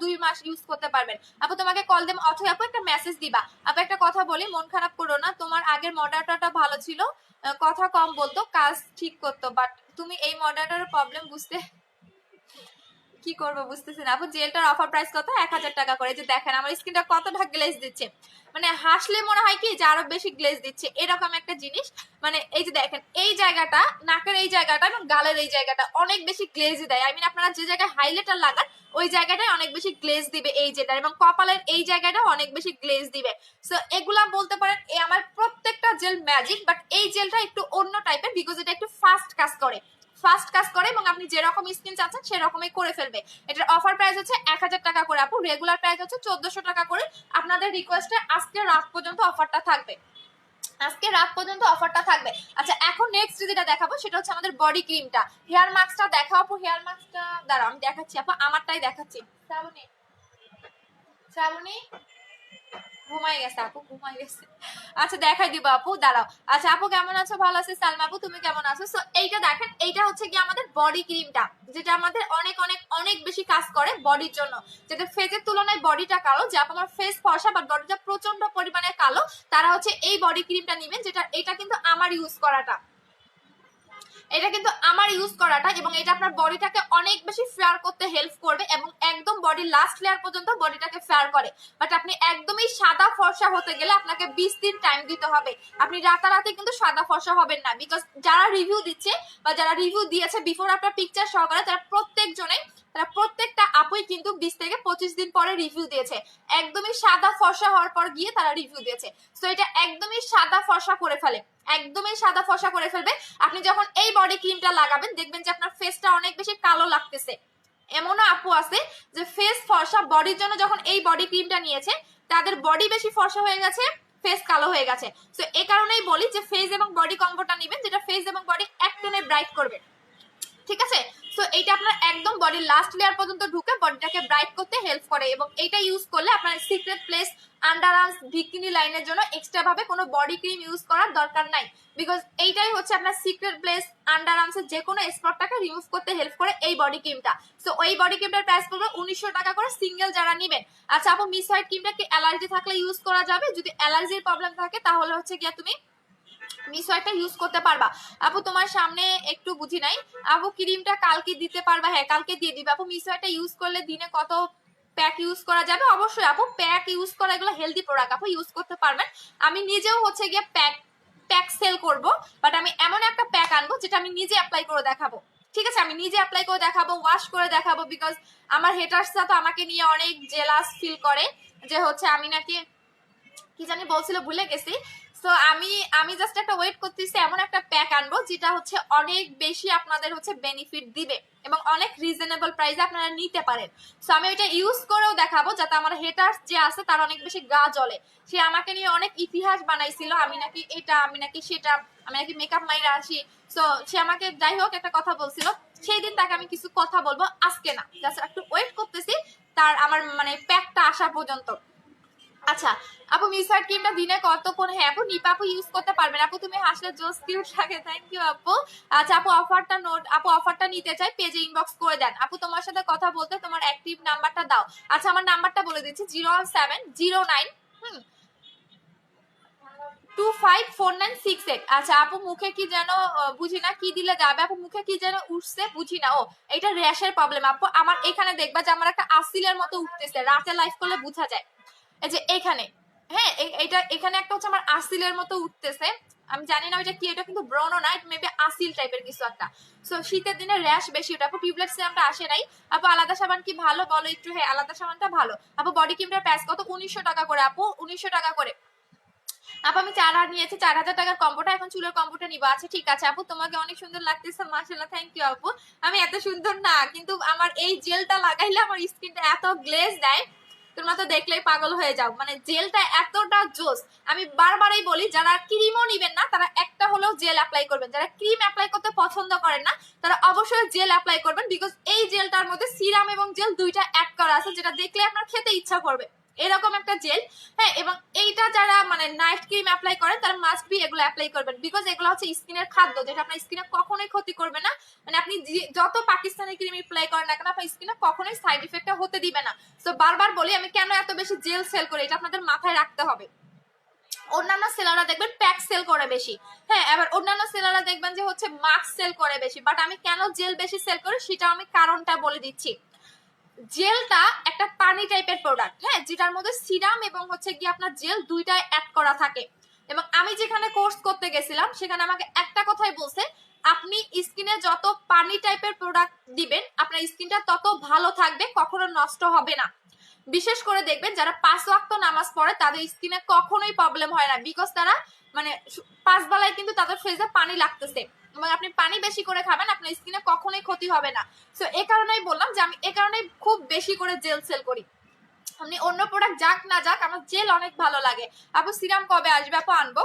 2 মাস ইউজ করতে পারবেন। আপু তোমাকে কল দেব অথবা আপু একটা মেসেজ দিবা। আপু একটা কথা বলি, মন খারাপ করো না, তোমার আগের মডারেটরটা ভালো ছিল, কথা কম বলতো, কাজ ঠিক করতো, বাট তুমি এই মডারেটরের প্রবলেম বুঝতে কি করবো বুঝতেছি না। আপু জেলটার অফার প্রাইস কত? 1000 টাকা করে। যে দেখেন আমার স্কিনটা কতটা গ্লেজ দিচ্ছে, মানে হাসলে মনে হয় কি যে আরো বেশি গ্লেজ দিচ্ছে, এরকম একটা জিনিস। মানে এই যে দেখেন এই জায়গাটা, নাকের এই জায়গাটা এবং গালের এই জায়গাটা অনেক বেশি গ্লেজ দেয়। আই মিন আপনারা যে জায়গায় হাইলাইটার লাগান ওই জায়গাটায় অনেক বেশি গ্লেজ দিবে এই যেটা, এবং কপালের এই জায়গাটা অনেক বেশি গ্লেজ দিবে। সো এগুলা বলতে পারেন এই আমার প্রত্যেকটা জেল ম্যাজিক, বাট এই জেলটা একটু অন্য টাইপের, বিকজ এটা একটু ফাস্ট কাজ করে এবং আপনি যেরকম স্কিন চাচ্ছেন সেরকমই করে ফেলবে। এটার অফার প্রাইস হচ্ছে 1000 টাকা করে আপু, রেগুলার প্রাইস হচ্ছে 1400 টাকা করে। আপনাদের রিকোয়েস্টে আজকে রাত পর্যন্ত অফারটা থাকবে, আজকে রাত পর্যন্ত অফারটা থাকবে। আচ্ছা এখন নেক্সট যেটা দেখাবো সেটা হচ্ছে আমাদের বডি ক্রিমটা। হেয়ার মাস্কটা দেখাও আপু, হেয়ার মাস্কটা দাঁড়াও আমি দেখাচ্ছি আপু, আমারটাই দেখাচ্ছি। শ্রাবণী ঘুমাই গেছে আপু, ঘুমাই গেছে। আচ্ছা দেখাই দিব আপু, দাঁড়াও। আচ্ছা আপু কেমন আছো? ভালো আছি সালমা আপু, তুমি কেমন আছো? সো এইটা দেখেন, এইটা হচ্ছে কি আমাদের বডি ক্রিমটা, যেটা আমাদের অনেক অনেক অনেক বেশি কাজ করে বডির জন্য, যেটা ফেসের তুলনায় বডিটা কালো। যে আপনার ফেস ফর্সা বাট বডিটা প্রচন্ড পরিমাণে কালো, তারা হচ্ছে এই বডি ক্রিমটা নেবেন, যেটা এটা কিন্তু আমার ইউজ করাটা, এটা কিন্তু আমার ইউজ করাটা, এবং এটা আপনার বডিটাকে অনেক বেশি ফেয়ার করতে হেল্প করবে এবং একদম বডির লাস্ট লেয়ার পর্যন্ত বডিটাকে ফেয়ার করে। বাট আপনি একদমই সাদা ফর্সা হতে গেলে আপনাকে 20 দিন টাইম দিতে হবে, আপনি রাতারাতি কিন্তু সাদা ফর্সা হবেন না। বিকজ যারা রিভিউ দিচ্ছে বা যারা রিভিউ দিয়েছে বিফোর আফটার পিকচার সহকারে, তারা প্রত্যেকটা আপুই কিন্তু 20 থেকে 25 দিন পরে রিভিউ দিয়েছে, একদমই সাদা ফর্সা হওয়ার পর গিয়ে তারা রিভিউ দিয়েছে। সো এটা একদমই সাদা ফর্সা করে ফেলে, একদমই সাদা ফর্সা করে ফেলবে। আপনি যখন এই বডি ক্রিমটা লাগাবেন দেখবেন যে আপনার ফেসটা অনেক বেশি কালো লাগতেছে। এমনও আপু আছে যে ফেস ফর্সা বডির জন্য যখন এই বডি ক্রিমটা নিয়েছে তাদের বডি বেশি ফর্সা হয়ে গেছে, ফেস কালো হয়ে গেছে। সো এই কারণেই বলি যে ফেস এবং বডি কম্বোটা নেবেন, যেটা ফেস এবং বডি এক টেনে ব্রাইট করবে, ঠিক আছে? সো এইটা আপনার একদম বডির লাস্ট লেয়ার পর্যন্ত ঢুকে বডিটাকে ব্রাইট করতে হেল্প করে, এবং এইটা ইউজ করলে আপনার secret place, under arms, bikini লাইনের জন্য এক্সট্রা ভাবে কোনো বডি ক্রিম ইউজ করার দরকার নাই, বিকজ এইটাই হচ্ছে আপনার সিক্রেট প্লেস, আন্ডার আর্মসের যে কোনো স্পটটাকে রিমুভ করতে হেল্প করে এই বডি ক্রিমটা। সো ওই বডি ক্রিমটার প্রাইস পড়বে 1900 টাকা করে সিঙ্গেল যারা নেবেন। আচ্ছা আপু মিস হোয়াইট ক্রিমটা কি অ্যালার্জি থাকলে ইউজ করা যাবে? যদি অ্যালার্জির প্রবলেম থাকে তাহলে হচ্ছে গিয়া তুমি মিস হোয়াইটটা ইউজ করতে পারবা। আপু তোমার সামনে একটু বুঝি নাই, আপু ক্রিমটা কালকে দিতে পারবা? হ্যাঁ কালকে দিয়ে দিবে আপু। মিস হোয়াইটটা ইউজ করলে দিনে কত প্যাক ইউজ করা যাবে? অবশ্যই আপু প্যাক ইউজ করা, এগুলো হেলদি প্রোডাক্ট আপু, ইউজ করতে পারবেন। আমি নিজেও হচ্ছে গিয়ে প্যাক সেল করব, বাট আমি এমন একটা প্যাক আনবো যেটা আমি নিজে অ্যাপ্লাই করে দেখাবো। ঠিক আছে, আমি নিজে অ্যাপ্লাই করে দেখাবো, ওয়াশ করে দেখাবো, বিকজ আমার হেটার্সরা তো আমাকে নিয়ে অনেক জেলাস ফিল করে যে হচ্ছে আমি নাকি কি জানি বলছিল ভুলে গেছি। সো আমি জাস্ট একটা ওয়েট করতেছি এমন একটা প্যাক আনবো যেটা হচ্ছে অনেক বেশি আপনাদের হচ্ছে বেনিফিট দিবে এবং অনেক রিজনেবল প্রাইসে আপনারা নিতে পারেন। সো আমি ওইটা ইউজ করেও দেখাবো যাতে আমার হেটার্স যে আছে তার অনেক বেশি গা জ্বলে। সে আমাকে নিয়ে অনেক ইতিহাস বানাইছিল, আমি নাকি এটা, আমি নাকি সেটা, আমি নাকি মেকআপ মাইরা আসি। সো সে আমাকে যাই হোক একটা কথা বলছিল, সেই দিন তাকে আমি কিছু কথা বলবো, আজকে না, জাস্ট একটু ওয়েট করতেছি তার আমার মানে প্যাকটা আসা পর্যন্ত। আচ্ছা আপু মিস হোয়াইট ক্রিমটা দিনে কতক্ষণ? হ্যাঁ আপু নিপা আপু ইউজ করতে পারবেন আপু, তুমি হাসলে জোস কিউট লাগে, থ্যাংক ইউ আপু। আচ্ছা আপু অফারটা নোট, আপু অফারটা নিতে চাই পেজে ইনবক্স করে দেন। আপু তোমার সাথে কথা বলতে তোমার অ্যাক্টিভ নাম্বারটা দাও। আচ্ছা আমার নাম্বারটা বলে দিচ্ছি 01709 254968। আচ্ছা আপু মুখে কি যেন বুঝি না, কি দিলে যাবে আপু? মুখে কি যেন উঠছে বুঝি না। ও এটা র্যাশের প্রবলেম আপু। আমার এখানে দেখবা যে আমার একটা আসিলের মতো উঠতেছে, রাতে লাইভ করলে বোঝা যায়, এই যে এখানে, হ্যাঁ এটা এখানে একটা হচ্ছে আমার আসিলের মতো উঠতেছে। আমি জানি না ওইটা কি, এটা কিন্তু ব্রণ না, ইট মেবি আসিল টাইপের কিছু একটা। সো শীতের দিনে র্যাশ বেশি ওটা আপু। টিউবলেট সিরামটা আসে নাই আপু। আলাদা সাবান কি ভালো বলো একটু? হ্যাঁ আলাদা সাবানটা ভালো আপু। বডি ক্রিমটার প্রাইস কত? 1900 টাকা করে আপু, 1900 টাকা করে আপু। আমি 4000 নিয়েছি, 4000 টাকার কম্বোটা, এখন চুলের কম্বোটা নিবো। আচ্ছা ঠিক আছে আপু, তোমাকে অনেক সুন্দর লাগতেছে মাশাআল্লাহ, থ্যাংক ইউ আপু। আমি এত সুন্দর না, কিন্তু আমার এই জেলটা লাগাইলে আমার স্কিনটা এত গ্লেজ দেয়, তোমরা তো দেখলেই পাগল হয়ে যাও। মানে জেলটা এতটা জোস। আমি বারবারই বলি যারা ক্রিমও নিবেন না তারা একটা হলেও জেল অ্যাপ্লাই করবেন। যারা ক্রিম অ্যাপ্লাই করতে পছন্দ করেন না তারা অবশ্যই জেল অ্যাপ্লাই করবেন, বিকজ এই জেলটার মধ্যে সিরাম এবং জেল দুইটা অ্যাড করা আছে, যেটা দেখলে আপনার খেতে ইচ্ছা করবে, এরকম একটা জেল। হ্যাঁ এবং এইটা যারা মানে নাইট ক্রিম অ্যাপ্লাই করেন তারা মাস্ট বি এগুলো অ্যাপ্লাই করবেন, বিকজ এগুলো হচ্ছে স্কিনের খাদ্য, যেটা আপনার স্কিনে কখনোই ক্ষতি করবে না। মানে আপনি যত পাকিস্তানি ক্রিম অ্যাপ্লাই করেন না কেন আপনার স্কিনে কখনোই সাইড এফেক্টটা হতে দিবে না। তো বারবার বলি আমি কেন এত বেশি জেল সেল করি, এটা আপনাদের মাথায় রাখতে হবে। অন্যান্য সেলাররা দেখবেন প্যাক সেল করে বেশি, হ্যাঁ আবার অন্যান্য সেলাররা দেখবেন যে হচ্ছে মাস্ক সেল করে বেশি, বাট আমি কেন জেল বেশি সেল করি সেটা আমি কারণটা বলে দিচ্ছি। জেলটা একটা পানি টাইপের প্রোডাক্ট, হ্যাঁ যেটার মধ্যে সিরাম এবং হচ্ছে কি আপনার জেল দুইটাই অ্যাড করা থাকে। এবং আমি যেখানে কোর্স করতে গেছিলাম সেখানে আমাকে একটা কথাই বলছে, আপনি স্কিনে যত পানি টাইপের প্রোডাক্ট দিবেন আপনার স্কিনটা তত ভালো থাকবে, কখনো নষ্ট হবে না। বিশেষ করে দেখবেন যারা 5 ওয়াক্ত নামাজ পড়ে তাদের স্কিনে কখনোই প্রবলেম হয় না, বিকজ তারা মানে 5 বেলায় কিন্তু তাদের ফেসে পানি লাগতেছে, এবং আপনি পানি বেশি করে খাবেন আপনার স্কিনে কখনোই ক্ষতি হবে না। সো এই কারণেই বললাম যে আমি এই কারণেই খুব বেশি করে জেল সেল করি। আপনি অন্য প্রোডাক্ট যাক না যাক আমার জেল অনেক ভালো লাগে। আপু সিরাম কবে আসবে আপু? আনবো।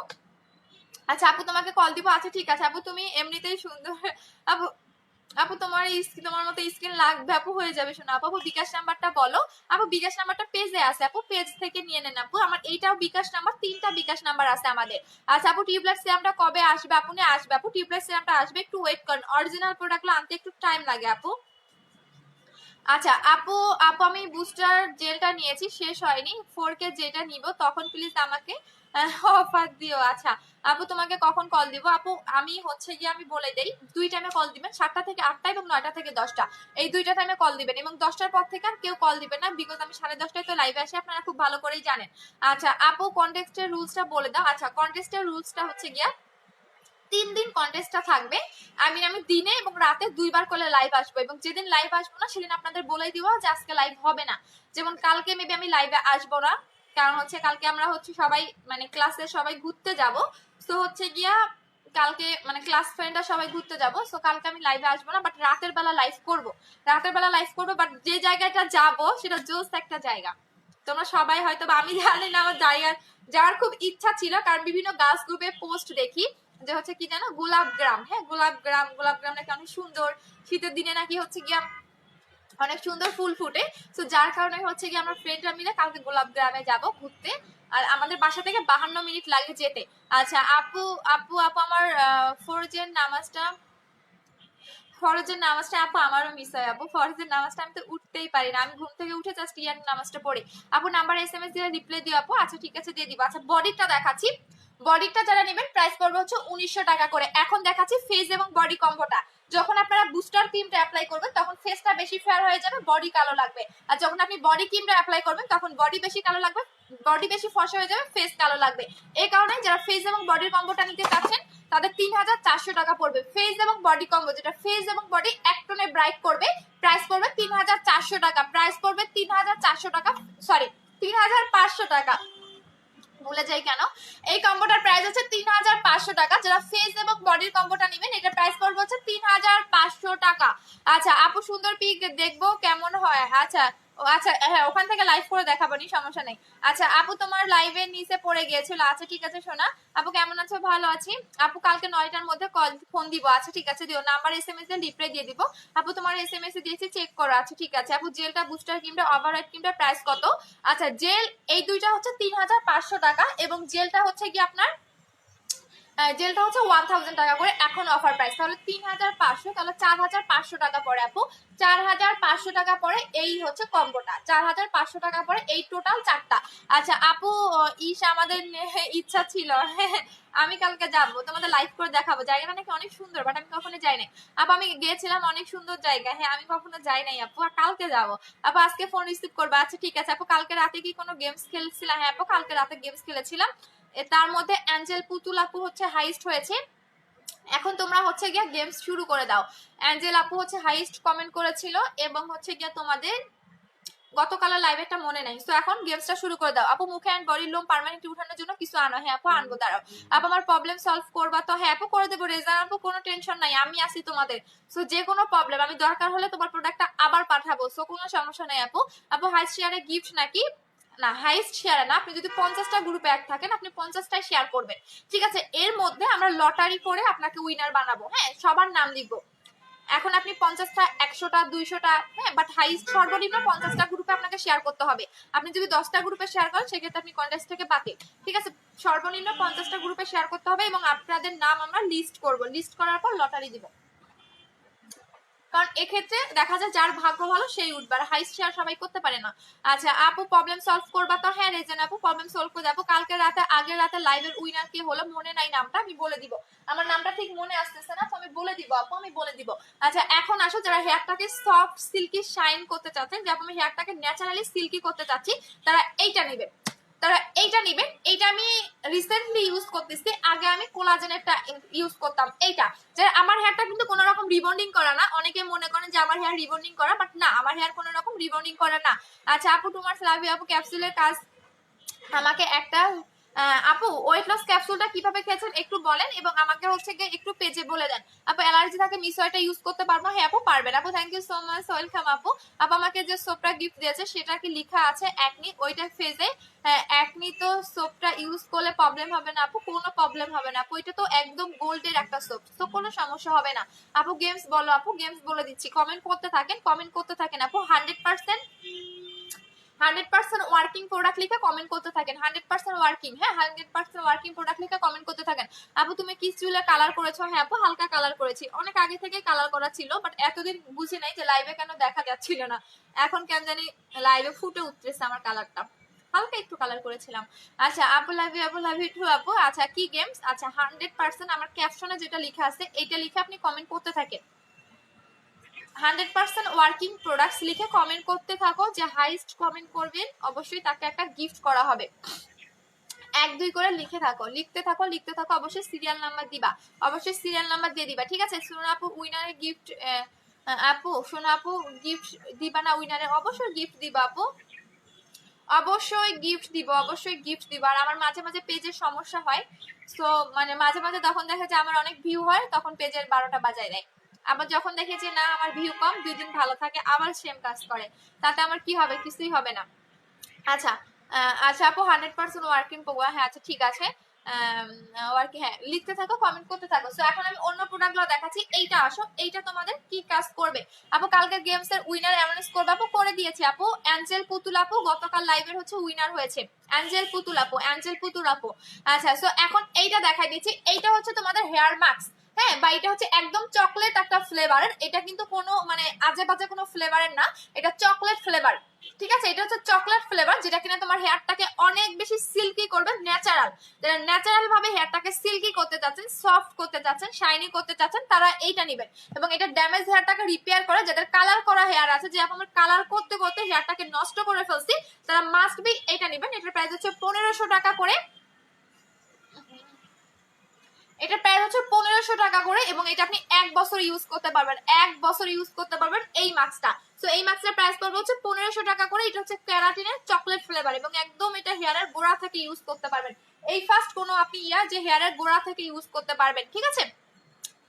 আচ্ছা আপু তোমাকে কল দিব। আচ্ছা ঠিক আছে আপু, তুমি এমনিতেই সুন্দর আপু। আপু তোমার তোমার মতো স্কিন লাগবে আপু, হয়ে যাবে শোনা আপু। আপু বিকাশ নাম্বারটা বলো আপু। বিকাশ নাম্বারটা পেজে আছে আপু, পেজ থেকে নিয়ে নেন আপু। আমার এইটাও বিকাশ নাম্বার, 3টা বিকাশ নাম্বার আছে আমাদের। আচ্ছা আপু টিউবলাইট সিরামটা কবে আসবে? আপু নিয়ে আসবে আপু, টিউবলাইট সিরামটা আসবে, একটু ওয়েট করেন, অরিজিনাল প্রোডাক্টগুলো আনতে একটু টাইম লাগে আপু। আচ্ছা আপু, আমি বুস্টার জেলটা নিয়েছি, শেষ হয়নি, 4K যেটা নিব তখন প্লিজ আমাকে অফার দিও। আচ্ছা আপু তোমাকে কখন কল দিব আপু? আমি হচ্ছে গিয়ে আমি বলে দেই, 2 টাইমে কল দিবেন, 7টা থেকে 8টা এবং 9টা থেকে 10টা, এই 2টা টাইমে কল দিবেন, এবং 10টার পর থেকে আর কেউ কল দিবেন না, বিকজ আমি 10:30টায় তো লাইভে আসি, আপনারা খুব ভালো করেই জানেন। আচ্ছা আপু কন্টেস্টের রুলসটা বলে দাও। আচ্ছা কন্টেস্টের রুলসটা হচ্ছে গিয়া 3 দিন কন্টেস্টটা থাকবে। আমি দিনে এবং রাতে 2বার করে লাইভ আসবো, এবং যেদিন লাইভ আসবো না সেদিন আপনাদের বলে দিব যে আজকে লাইভ হবে না। যেমন কালকে মেবি আমি লাইভে আসবো না, কারণ হচ্ছে কালকে আমরা হচ্ছে সবাই মানে ক্লাসে সবাই ঘুরতে যাব। সো হচ্ছে গিয়া কালকে মানে ক্লাস ফ্রেন্ডরা সবাই ঘুরতে যাব, সো কালকে আমি লাইভে আসবো না, বাট রাতের বেলা লাইভ করব, রাতের বেলা লাইভ করবো। বাট যে জায়গাটা যাব সেটা জোস একটা জায়গা, তোমরা সবাই হয়তো বা, আমি জানি না, আমার জায়গা যাওয়ার খুব ইচ্ছা ছিল, কারণ বিভিন্ন গার্লস গ্রুপে পোস্ট দেখি যে হচ্ছে কি জানো গোলাপ গ্রাম, হ্যাঁ গোলাপ গ্রাম নাকি অনেক সুন্দর, শীতের দিনে নাকি হচ্ছে গিয়া অনেক সুন্দর ফুল ফুটে। তো যার কারণে হচ্ছে কি আমরা ফ্রেন্ডরা মিলে কালকে গোলাপ গ্রামে যাব ঘুরতে। আর আমাদের বাসা থেকে 52 মিনিট লাগে যেতে। আচ্ছা আপু আপু আপু আমার ফরজের নামাজটা আপু আমারও মিস হয় আপু। ফরজের নামাজটা আমি তো উঠতেই পারি না, আমি ঘুম থেকে উঠে জাস্ট ইয়ার নামাজটা পড়ি। আপু নাম্বার SMS দিয়ে রিপ্লাই দিও আপু। আচ্ছা ঠিক আছে দিয়ে দিব। আচ্ছা বডিটা দেখাচ্ছি, বডিটা যারা নেবেন প্রাইস পড়বে হচ্ছে 1900 টাকা করে। এখন দেখাচ্ছি ফেস এবং বডি কম্বোটা। যখন আপনারা বুস্টার ক্রিমটা অ্যাপ্লাই করবেন তখন ফেসটা বেশি ফেয়ার হয়ে যাবে, বডি কালো লাগবে। আর যখন আপনি বডি ক্রিমটা অ্যাপ্লাই করবেন তখন বডি বেশি কালো লাগবে, বডি বেশি ফর্সা হয়ে যাবে, ফেস কালো লাগবে। এই কারণে যারা ফেস এবং বডির কম্বোটা নিতে চাচ্ছেন তাদের 3400 টাকা পড়বে। ফেস এবং বডি কম্বো, যেটা ফেস এবং বডি এক টোনে ব্রাইট করবে, প্রাইস পড়বে 3400 টাকা। প্রাইস পড়বে 3400 টাকা, সরি 3500 টাকা, ভুলে যাই কেন। এই কম্বোটার প্রাইস হচ্ছে 3500 টাকা। যারা ফেস এবং বডির কম্বোটা নেবেন এটার প্রাইস পড়বে হচ্ছে 3500 টাকা। আচ্ছা আপু সুন্দর পিক দেখবো কেমন হয়? আচ্ছা আচ্ছা হ্যাঁ ওখান থেকে লাইভ করে দেখাবো নি, সমস্যা নেই। আচ্ছা আপু তোমার লাইভের নিচে পড়ে গিয়েছিল। আচ্ছা ঠিক আছে শোনা, আপু কেমন আছো? ভালো আছি আপু। কালকে 9টার মধ্যে ফোন দিব। আচ্ছা ঠিক আছে দিও, নাম্বার SMS এ রিপ্লাই দিয়ে দিব আপু। তোমার SMS এ দিয়েছি চেক করো। আচ্ছা ঠিক আছে আপু। জেলটা বুস্টার ক্রিমটা ওভাররাইড ক্রিমটা প্রাইস কত? আচ্ছা জেল এই দুইটা হচ্ছে 3500 টাকা এবং জেলটা হচ্ছে কি আপনার জেলটা হচ্ছে 1000 টাকা করে এখন অফার প্রাইস। তাহলে 3500, তাহলে 4500 টাকা পড়ে আপু। 4500 টাকা পড়ে এই হচ্ছে কম্বোটা, 4500 টাকা পড়ে এই টোটাল চারটা। আচ্ছা আপু আমাদের ইচ্ছা ছিল আমি কালকে যাবো, তোমাদের লাইভ করে দেখাবো। জায়গাটা নাকি অনেক সুন্দর, বাট আমি কখনো যাই নাই আপু। আমি গিয়েছিলাম অনেক সুন্দর জায়গা, হ্যাঁ আমি কখনো যাই নাই আপু। কালকে যাবো আপু, আজকে ফোন রিসিভ করবো। আচ্ছা ঠিক আছে আপু। কালকে রাতে কি কোনো গেমস খেলছিলাম? হ্যাঁ আপু কালকে রাতে গেমস খেলেছিলাম, তার মধ্যে অ্যাঞ্জেল পুতুল আপু হচ্ছে হাইস্ট হয়েছে। এখন তোমরা হচ্ছে গিয়া গেমস শুরু করে দাও। অ্যাঞ্জেল আপু হচ্ছে হাইস্ট কমেন্ট করেছিল এবং হচ্ছে গিয়া তোমাদের গতকালের লাইভেটা মনে নাই। তো এখন গেমসটা শুরু করে দাও আপু। মুখে অ্যান্ড বডির লোম পার্মানেন্টলি উঠানোর জন্য কিছু আনো। হ্যাঁ আপু আনবো, দাঁড়াও আপু। আমার প্রবলেম সলভ করবা তো? হ্যাঁ আপু করে দেবো রেজার আপু, কোনো টেনশন নাই, আমি আছি তোমাদের। সো যে কোনো প্রবলেম, আমি দরকার হলে তোমার প্রোডাক্টটা আবার পাঠাবো, সো কোনো সমস্যা নাই আপু। আপু হাইস্ট শেয়ারে গিফট নাকি? না হাইস্ট শেয়ারে না, আপনি যদি 50টা গ্রুপে এক থাকেন আপনি 50টাই শেয়ার করবেন, ঠিক আছে? এর মধ্যে আমরা লটারি করে আপনাকে উইনার বানাবো, হ্যাঁ সবার নাম লিখবো। এখন আপনি 50টা 100টা 200টা, হ্যাঁ বাট হাইস্ট সর্বনিম্ন 50টা গ্রুপে আপনাকে শেয়ার করতে হবে। আপনি যদি 10টা গ্রুপে শেয়ার করেন সেক্ষেত্রে আপনি কন্টেস্ট থেকে বাতিল, ঠিক আছে? সর্বনিম্ন 50টা গ্রুপে শেয়ার করতে হবে এবং আপনাদের নাম আমরা লিস্ট করব, লিস্ট করার পর লটারি দিব। কারণ এক্ষেত্রে দেখা যায় যার ভাগ্য ভালো সেই উঠবে, আর হাইস্ট শেয়ার সবাই করতে পারে না। আচ্ছা আপু প্রবলেম সলভ করবা তো? হ্যাঁ রেজেন আপু প্রবলেম সলভ করে যাবো। কালকে রাতে আগের রাতে লাইভের উইনার কি হলো মনে নাই, নামটা আমি বলে দিব। আমার নামটা ঠিক মনে আসতেছে না, তো আমি বলে দিব আপু, আমি বলে দিব। আচ্ছা এখন আসো, যারা হেয়ারটাকে সফট সিল্কি শাইন করতে চাচ্ছেন, যে আমি হেয়ারটাকে ন্যাচারালি সিল্কি করতে চাচ্ছি, তারা এইটা নেবেন, তারা এইটা নেবেন। এইটা আমি রিসেন্টলি ইউজ করতেছি, আগে আমি কোলাজেনেরটা ইউজ করতাম। এইটা যে আমার হেয়ারটা কিন্তু কোনো রকম রিবন্ডিং করা না, অনেকে মনে করেন যে আমার হেয়ার রিবন্ডিং করা, বাট না আমার হেয়ার কোনো রকম রিবন্ডিং করা না। আচ্ছা আপু তোমার ফ্লাভি আপু ক্যাপসুলের কাজ আমাকে একটা আপু ওয়েট লস ক্যাপসুলটা কিভাবে খেয়েছেন একটু বলেন এবং আমাকে হচ্ছে গিয়ে একটু পেজে বলে দেন। আপু অ্যালার্জি থাকে মিসওয়াইটা ইউজ করতে পারবো? হ্যাঁ আপু পারবেন আপু। Thank you so much, welcome আপু। আপু আমাকে যে সোপটা গিফট দিয়েছে সেটা কি লেখা আছে একনি, ওইটা ফেজে একনি, তো সোপটা ইউজ করলে প্রবলেম হবে না আপু? কোনো প্রবলেম হবে না আপু, এটা তো একদম গোল্ডের একটা সোপ, তো কোনো সমস্যা হবে না আপু। গেমস বলো আপু, গেমস বলে দিচ্ছি, কমেন্ট করতে থাকেন, কমেন্ট করতে থাকেন আপু। 100% ওয়ার্কিং প্রোডাক্ট লিখে কমেন্ট করতে থাকেন, 100% ওয়ার্কিং, হ্যাঁ 100% ওয়ার্কিং প্রোডাক্ট লিখে কমেন্ট করতে থাকেন আপু। তুমি কি চুলে কালার করেছো? হ্যাঁ আপু হালকা কালার করেছি, অনেক আগে থেকে কালার করা ছিল, বাট এতদিন বুঝি নাই যে লাইভে কেন দেখা যাচ্ছিল না, এখন কেন জানি লাইভে ফুটে উঠতেছে আমার কালারটা, হালকা একটু কালার করেছিলাম। আচ্ছা আপু লাভ ইউ টু আপু। আচ্ছা কি গেমস? আচ্ছা 100% আমার ক্যাপশনে যেটা লেখা আছে এইটা লিখে আপনি কমেন্ট করতে থাকেন, 100% ওয়ার্কিং প্রোডাক্টস লিখে কমেন্ট করতে থাকো। যে হাইস্ট কমেন্ট করবেন অবশ্যই তাকে একটা গিফট করা হবে। 1 2 করে লিখে থাকো, লিখতে থাকো, লিখতে থাকো, অবশ্যই সিরিয়াল নাম্বার দিবা, অবশ্যই সিরিয়াল নাম্বার দিয়ে দিবা, ঠিক আছে? সোনা আপু উইনারে গিফট, আপু সোনা আপু গিফট দিবা না উইনারে? অবশ্যই গিফট দিবা আপু, অবশ্যই গিফট দিব, অবশ্যই গিফট দিব। আর আমার মাঝে মাঝে পেজের সমস্যা হয়, সো মানে মাঝে মাঝে তখন দেখা যায় আমার অনেক ভিউ হয়, তখন পেজের 12টা বাজায় দেয়। আবার যখন দেখে যে না আমার ভিউ কম, 2 দিন ভালো থাকে, আবার সেম কাজ করে, তাতে আমার কি হবে? কিছুই হবে না। আচ্ছা আচ্ছা আপু 100% ওয়ার্কিং পোয়া, হ্যাঁ আচ্ছা ঠিক আছে। আর কি, হ্যাঁ লিখতে থাকো, কমেন্ট করতে থাকো। সো এখন আমি অন্য প্রোডাক্টগুলো দেখাচ্ছি। এইটা আসো, এইটা তোমাদের কি কাজ করবে আপু? কালকে গেমস এর উইনার অ্যানাউন্স করবে আপু, করে দিয়েছি আপু। অ্যাঞ্জেল পুতুল আপু গতকাল লাইভের হচ্ছে উইনার হয়েছে, অ্যাঞ্জেল পুতুল আপু, অ্যাঞ্জেল পুতুল আপু। আচ্ছা, সো এখন এইটা দেখাই দিচ্ছি। এইটা হচ্ছে তোমাদের হেয়ার মাস্ক, হ্যাঁ, বা এটা হচ্ছে একদম চকলেট একটা ফ্লেভারের। এটা কিন্তু কোনো মানে আজে বাজে কোনো ফ্লেভারের না, এটা চকলেট ফ্লেভার, ঠিক আছে? এটা হচ্ছে চকলেট ফ্লেভার, যেটা কিনা তোমার হেয়ারটাকে অনেক বেশি সিল্কি করবে, ন্যাচারাল। যারা ন্যাচারাল ভাবে হেয়ারটাকে সিল্কি করতে চাচ্ছেন, সফট করতে চাচ্ছেন, শাইনি করতে চাচ্ছেন, তারা এইটা নেবেন। এবং এটা ড্যামেজ হেয়ারটাকে রিপেয়ার করে, যাদের কালার করা হেয়ার আছে, যে আমার কালার করতে করতে হেয়ারটাকে নষ্ট করে ফেলছি, তারা মাস্ট বি এটা নেবেন। এটার প্রাইস হচ্ছে 1500 টাকা করে। এটা প্রাইস হচ্ছে 1500 টাকা করে, এবং এটা আপনি 1 বছর ইউজ করতে পারবেন, 1 বছর ইউজ করতে পারবেন এই মাস্কটা। সো এই মাস্কটার প্রাইস পড়বে হচ্ছে 1500 টাকা করে। এটা হচ্ছে ক্যারাটিনের চকলেট ফ্লেভার, এবং একদম এটা হেয়ারের গোড়া থেকে ইউজ করতে পারবেন। এই ফার্স্ট কোনো আপনি যে হেয়ারের গোড়া থেকে ইউজ করতে পারবেন, ঠিক আছে?